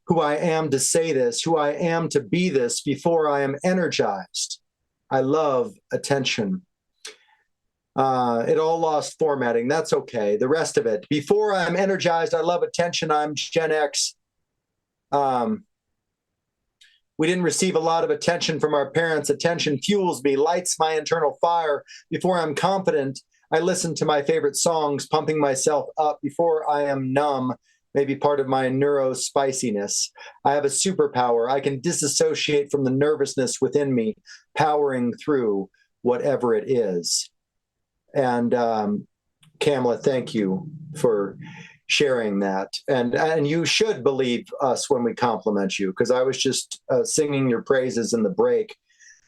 who I am to say this, who I am to be this before I am energized. I love attention. It all lost formatting. That's okay. The rest of it. Before I'm energized, I love attention. I'm Gen X. We didn't receive a lot of attention from our parents. Attention fuels me, lights my internal fire. Before I'm confident, I listen to my favorite songs, pumping myself up. Before I am numb, maybe part of my neurospiciness. I have a superpower. I can disassociate from the nervousness within me, powering through whatever it is. And Kamala, thank you for sharing that. And you should believe us when we compliment you, because I was just singing your praises in the break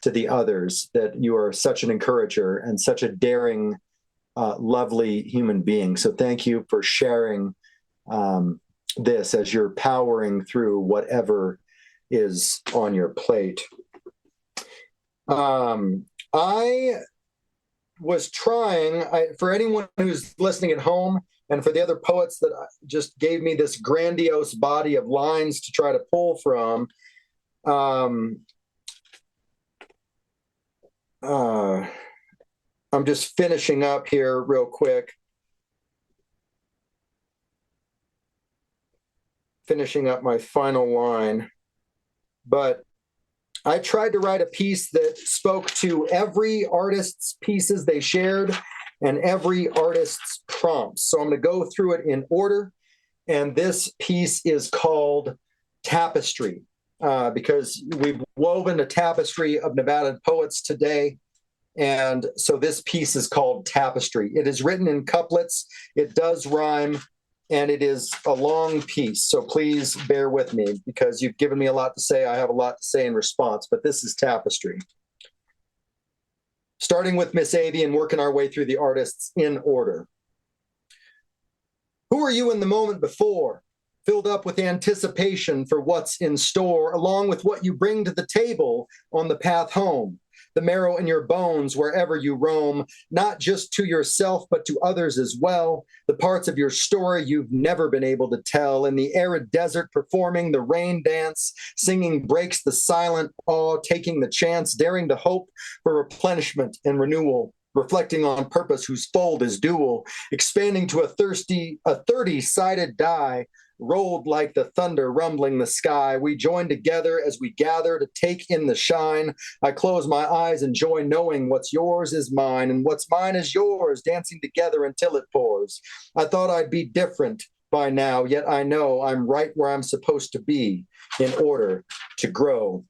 to the others, that you are such an encourager and such a daring, lovely human being. So thank you for sharing this as you're powering through whatever is on your plate. I was trying, for anyone who's listening at home and for the other poets that just gave me this grandiose body of lines to try to pull from, I'm just finishing up here real quick. Finishing up my final line. But I tried to write a piece that spoke to every artist's pieces they shared and every artist's prompts. So I'm going to go through it in order. And this piece is called Tapestry, because we've woven a tapestry of Nevada poets today. And so this piece is called Tapestry. It is written in couplets. It does rhyme. And it is a long piece, so please bear with me because you've given me a lot to say. I have a lot to say in response, but this is Tapestry. Starting with Ms.AyeVee and working our way through the artists in order. Who are you in the moment before? Filled up with anticipation for what's in store, along with what you bring to the table on the path home. The marrow in your bones wherever you roam, not just to yourself, but to others as well. The parts of your story you've never been able to tell. In the arid desert, performing the rain dance, singing breaks the silent awe, taking the chance, daring to hope for replenishment and renewal. Reflecting on purpose whose fold is dual, expanding to a 30-sided die, rolled like the thunder rumbling the sky. We join together as we gather to take in the shine. I close my eyes and joy knowing what's yours is mine and what's mine is yours, dancing together until it pours. I thought I'd be different by now, yet I know I'm right where I'm supposed to be in order to grow.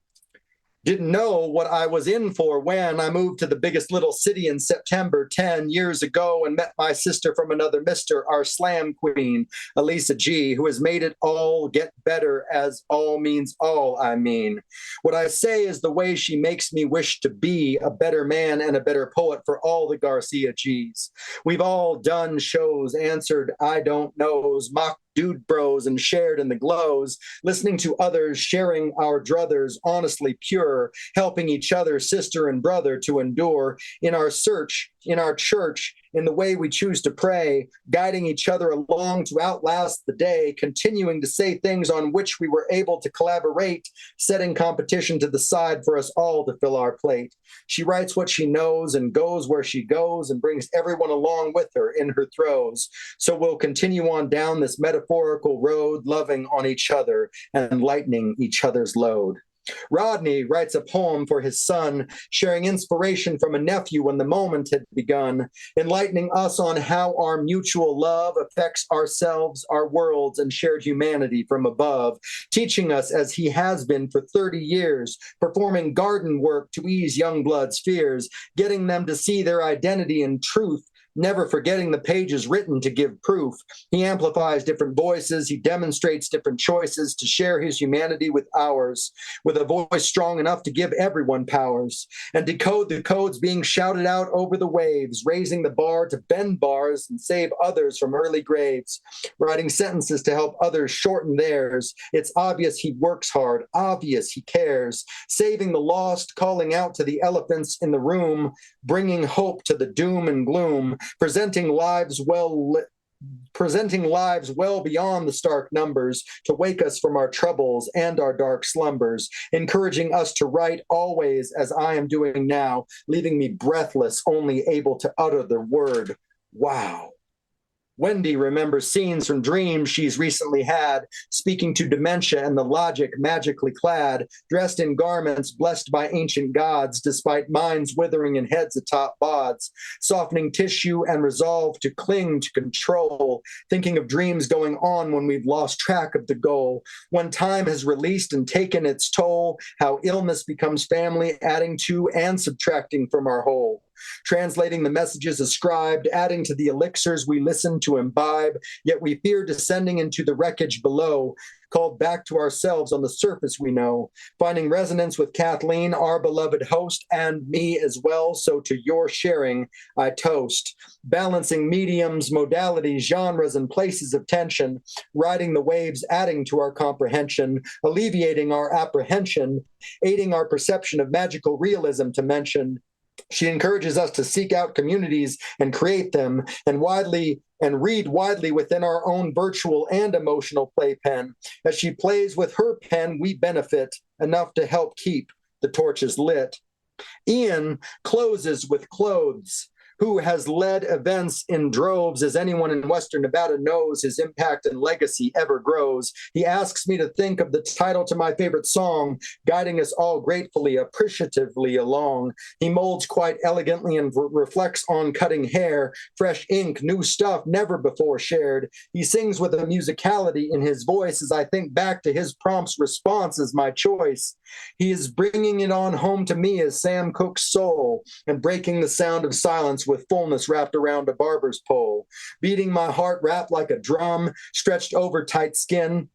Didn't know what I was in for when I moved to the biggest little city in September 10 years ago and met my sister from another mister, our slam queen, Elisa G, who has made it all get better, as all means all, I mean. What I say is the way she makes me wish to be a better man and a better poet for all the Garcia Gs. We've all done shows, answered I don't knows, mocked dude bros and shared in the glows, listening to others, sharing our druthers, honestly pure, helping each other, sister and brother, to endure in our search, in our church, in the way we choose to pray, guiding each other along to outlast the day, continuing to say things on which we were able to collaborate, setting competition to the side for us all to fill our plate. She writes what she knows and goes where she goes and brings everyone along with her in her throes. So we'll continue on down this metaphorical road, loving on each other and lightening each other's load. Rodney writes a poem for his son, sharing inspiration from a nephew when the moment had begun, enlightening us on how our mutual love affects ourselves, our worlds, and shared humanity from above, teaching us as he has been for 30 years, performing garden work to ease young blood's fears, getting them to see their identity and truth, never forgetting the pages written to give proof. He amplifies different voices. He demonstrates different choices to share his humanity with ours, with a voice strong enough to give everyone powers and decode the codes being shouted out over the waves, raising the bar to bend bars and save others from early graves, writing sentences to help others shorten theirs. It's obvious he works hard, obvious he cares, saving the lost, calling out to the elephants in the room, bringing hope to the doom and gloom, presenting lives well beyond the stark numbers to wake us from our troubles and our dark slumbers, encouraging us to write always as I am doing now, leaving me breathless, only able to utter the word, wow. Wendy remembers scenes from dreams she's recently had, speaking to dementia and the logic magically clad, dressed in garments blessed by ancient gods, despite minds withering and heads atop bods, softening tissue and resolve to cling to control, thinking of dreams going on when we've lost track of the goal, when time has released and taken its toll, how illness becomes family, adding to and subtracting from our whole. Translating the messages ascribed, adding to the elixirs we listen to imbibe, yet we fear descending into the wreckage below, called back to ourselves on the surface we know, finding resonance with Kathleen, our beloved host, and me as well, so to your sharing I toast. Balancing mediums, modalities, genres, and places of tension, riding the waves, adding to our comprehension, alleviating our apprehension, aiding our perception of magical realism to mention. She encourages us to seek out communities and create them and read widely within our own virtual and emotional playpen. As she plays with her pen, we benefit enough to help keep the torches lit. Iain closes with clothes, who has led events in droves. As anyone in Western Nevada knows, his impact and legacy ever grows. He asks me to think of the title to my favorite song, guiding us all gratefully, appreciatively along. He molds quite elegantly and reflects on cutting hair, fresh ink, new stuff never before shared. He sings with a musicality in his voice as I think back to his prompt's response as my choice. He is bringing it on home to me as Sam Cooke's soul and breaking the sound of silence with fullness wrapped around a barber's pole, beating my heart wrapped like a drum, stretched over tight skin,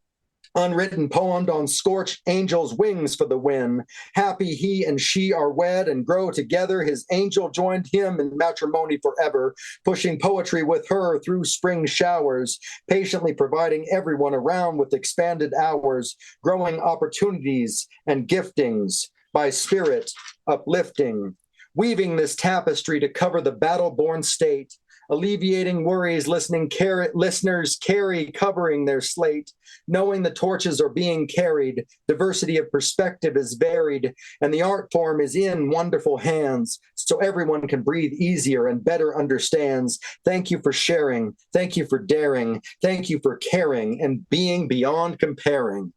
unwritten poemed on scorched angels' wings for the win. Happy he and she are wed and grow together. His angel joined him in matrimony forever, pushing poetry with her through spring showers, patiently providing everyone around with expanded hours, growing opportunities and giftings by spirit uplifting, weaving this tapestry to cover the battle-born state, alleviating worries, listeners carry covering their slate, knowing the torches are being carried, diversity of perspective is varied, and the art form is in wonderful hands, so everyone can breathe easier and better understands. Thank you for sharing, thank you for daring, thank you for caring, and being beyond comparing.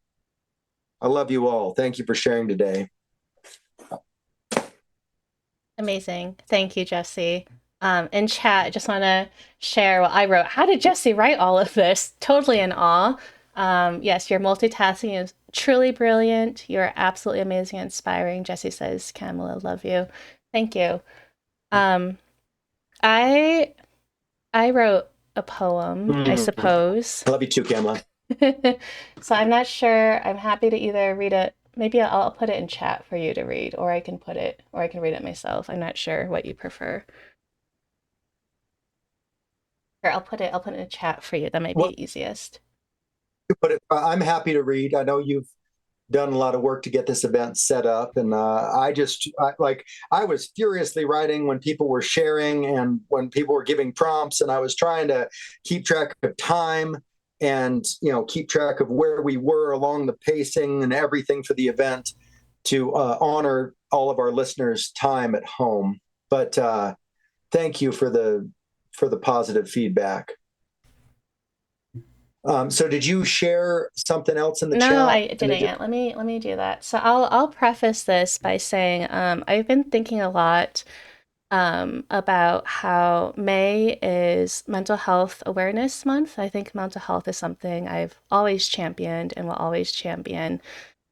I love you all. Thank you for sharing today. Amazing. Thank you, Jesse. In chat, I just want to share what I wrote. How did Jesse write all of this? Totally in awe. Yes, your multitasking is truly brilliant. You're absolutely amazing and inspiring. Jesse says, Kamala, love you. Thank you. Um, I I wrote a poem, I suppose. I love you too, Kamala. So I'm not sure. I'm happy to either read it. Maybe I'll put it in chat for you to read, or I can read it myself. I'm not sure what you prefer. Or I'll put it in chat for you. That might Well, be easiest. but I'm happy to read. I know you've done a lot of work to get this event set up, and I was furiously writing when people were sharing and when people were giving prompts, and I was trying to keep track of time and keep track of where we were along the pacing and everything for the event to honor all of our listeners' time at home. But thank you for the positive feedback. So did you share something else in the No, chat? I didn't yet. Let me do that. So I'll preface this by saying I've been thinking a lot about how May is Mental Health Awareness Month. I think mental health is something I've always championed and will always champion.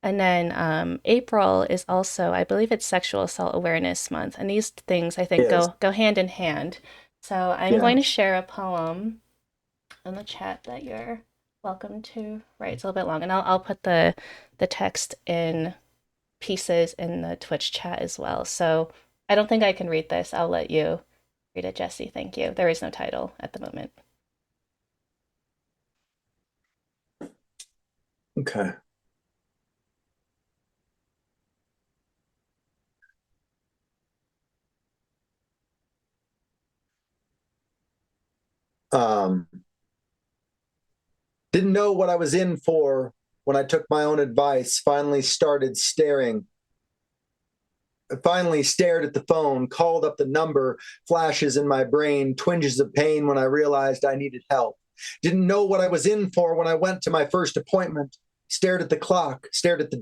And then April is also, I believe it's Sexual Assault Awareness Month, and these things I think Yes. go hand in hand. So I'm going to share a poem in the chat that you're welcome to write. It's a little bit long, and I'll put the text in pieces in the Twitch chat as well. So I don't think I can read this. I'll let you read it, Jesse. Thank you. There is no title at the moment. Okay. Didn't know what I was in for when I took my own advice. Finally stared at the phone, called up the number, flashes in my brain, twinges of pain when I realized I needed help. Didn't know what I was in for when I went to my first appointment. Stared at the clock, stared at the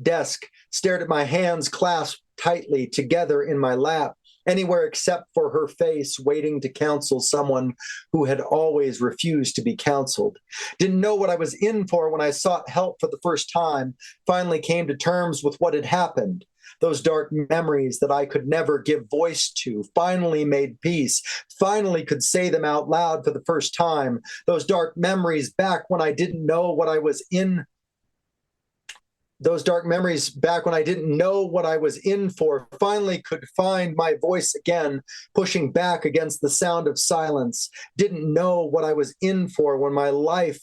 desk, stared at my hands clasped tightly together in my lap, anywhere except for her face, waiting to counsel someone who had always refused to be counseled. Didn't know what I was in for when I sought help for the first time, finally came to terms with what had happened. Those dark memories that I could never give voice to, finally made peace, finally could say them out loud for the first time. Those dark memories back when I didn't know what I was in. Those dark memories back when I didn't know what I was in for, finally could find my voice again, pushing back against the sound of silence. Didn't know what I was in for when my life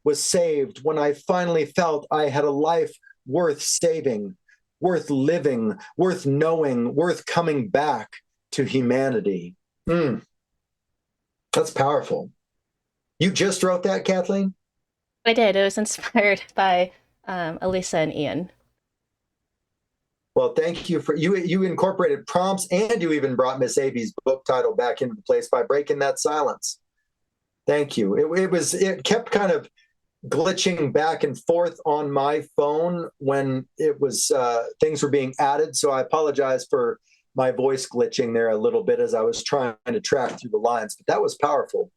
was saved, when I finally felt I had a life worth saving, worth living, worth knowing, worth coming back to humanity. That's powerful. You just wrote that, Kathleen? I did. It was inspired by Elisa and Iain. Well, thank you for you incorporated prompts, and you even brought Ms.AyeVee's book title back into place by breaking that silence. Thank you. It kept kind of glitching back and forth on my phone when it was things were being added. So I apologize for my voice glitching there a little bit as I was trying to track through the lines, but that was powerful.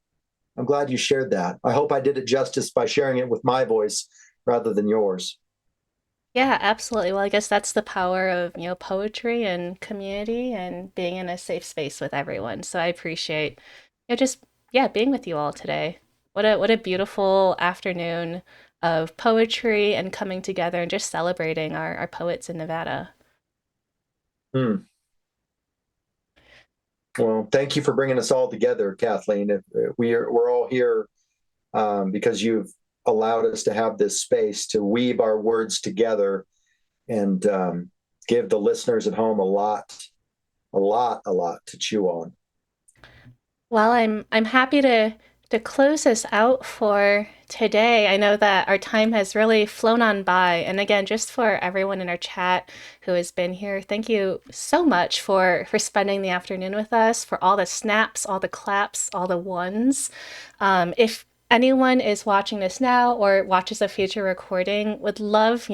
I'm glad you shared that. I hope I did it justice by sharing it with my voice rather than yours. Yeah, absolutely. Well, I guess that's the power of, poetry and community and being in a safe space with everyone. So I appreciate, just being with you all today. What a beautiful afternoon of poetry and coming together and just celebrating our poets in Nevada. Well, thank you for bringing us all together, Kathleen. We're all here because you've allowed us to have this space to weave our words together and give the listeners at home a lot to chew on. Well, I'm happy to close this out for today. I know that our time has really flown on by. And again, just for everyone in our chat who has been here, thank you so much for spending the afternoon with us, for all the snaps, all the claps, all the ones. If anyone is watching this now or watches a future recording, would love,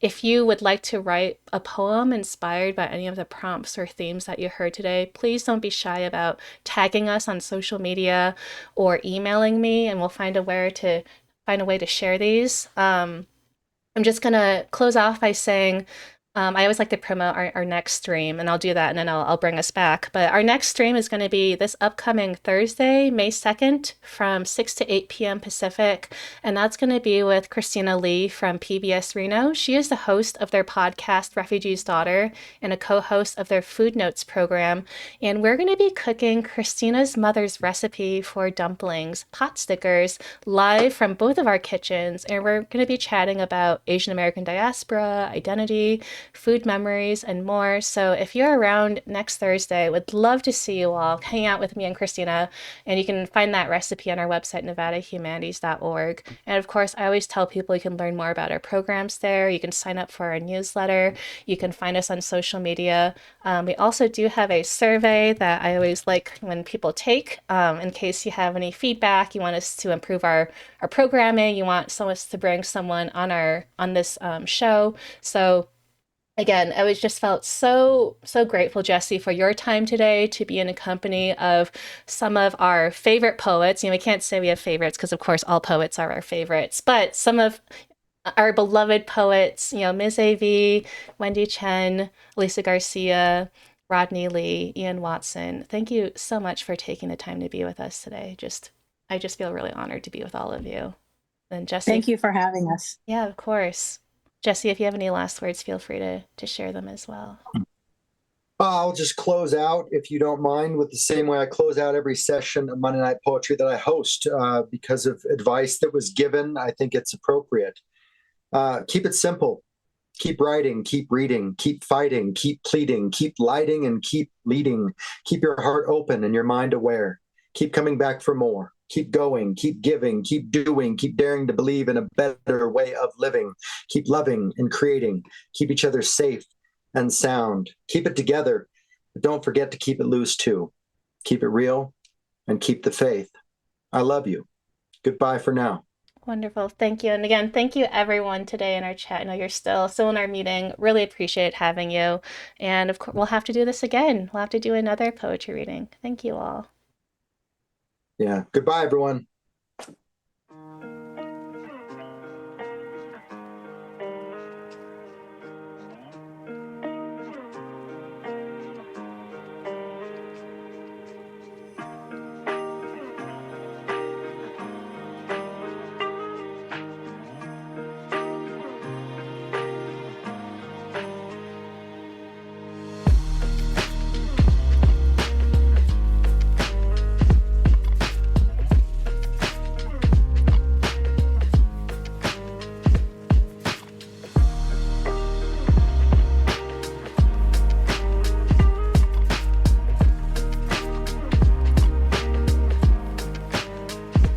if you would like to write a poem inspired by any of the prompts or themes that you heard today, please don't be shy about tagging us on social media or emailing me, and we'll find a way to find a way to share these. I'm just going to close off by saying I always like to promote our next stream, and I'll do that, and then I'll bring us back. But our next stream is going to be this upcoming Thursday, May 2nd, from 6 to 8 p.m. Pacific, and that's going to be with Christina Lee from PBS Reno. She is the host of their podcast, Refugee's Daughter, and a co-host of their Food Notes program, and we're going to be cooking Christina's mother's recipe for dumplings, pot stickers, live from both of our kitchens, and we're going to be chatting about Asian American diaspora, identity, food memories, and more. So if you're around next Thursday, would love to see you all. Hang out with me and Christina, and you can find that recipe on our website, nevadahumanities.org. And of course, I always tell people you can learn more about our programs there. You can sign up for our newsletter. You can find us on social media. We also do have a survey that I always like when people take, in case you have any feedback, you want us to improve our programming, you want us to bring someone on this show. So again, I was just felt so grateful, Jesse, for your time today to be in the company of some of our favorite poets. We can't say we have favorites because, of course, all poets are our favorites, but some of our beloved poets, Ms.AyeVee, Wendy Chen, Elisa Garcia, Rodney Lee, Iain Watson. Thank you so much for taking the time to be with us today. I just feel really honored to be with all of you. And Jesse, thank you for having us. Yeah, of course. Jesse, if you have any last words, feel free to share them as well. I'll just close out, if you don't mind, with the same way I close out every session of Monday Night Poetry that I host, because of advice that was given. I think it's appropriate. Keep it simple. Keep writing, keep reading, keep fighting, keep pleading, keep lighting, and keep leading. Keep your heart open and your mind aware. Keep coming back for more. Keep going, keep giving, keep doing, keep daring to believe in a better way of living. Keep loving and creating. Keep each other safe and sound. Keep it together, but don't forget to keep it loose too. Keep it real and keep the faith. I love you. Goodbye for now. Wonderful. Thank you. And again, thank you everyone today in our chat. I know you're still in our meeting. Really appreciate having you. And of course, we'll have to do this again. We'll have to do another poetry reading. Thank you all. Yeah. Goodbye, everyone.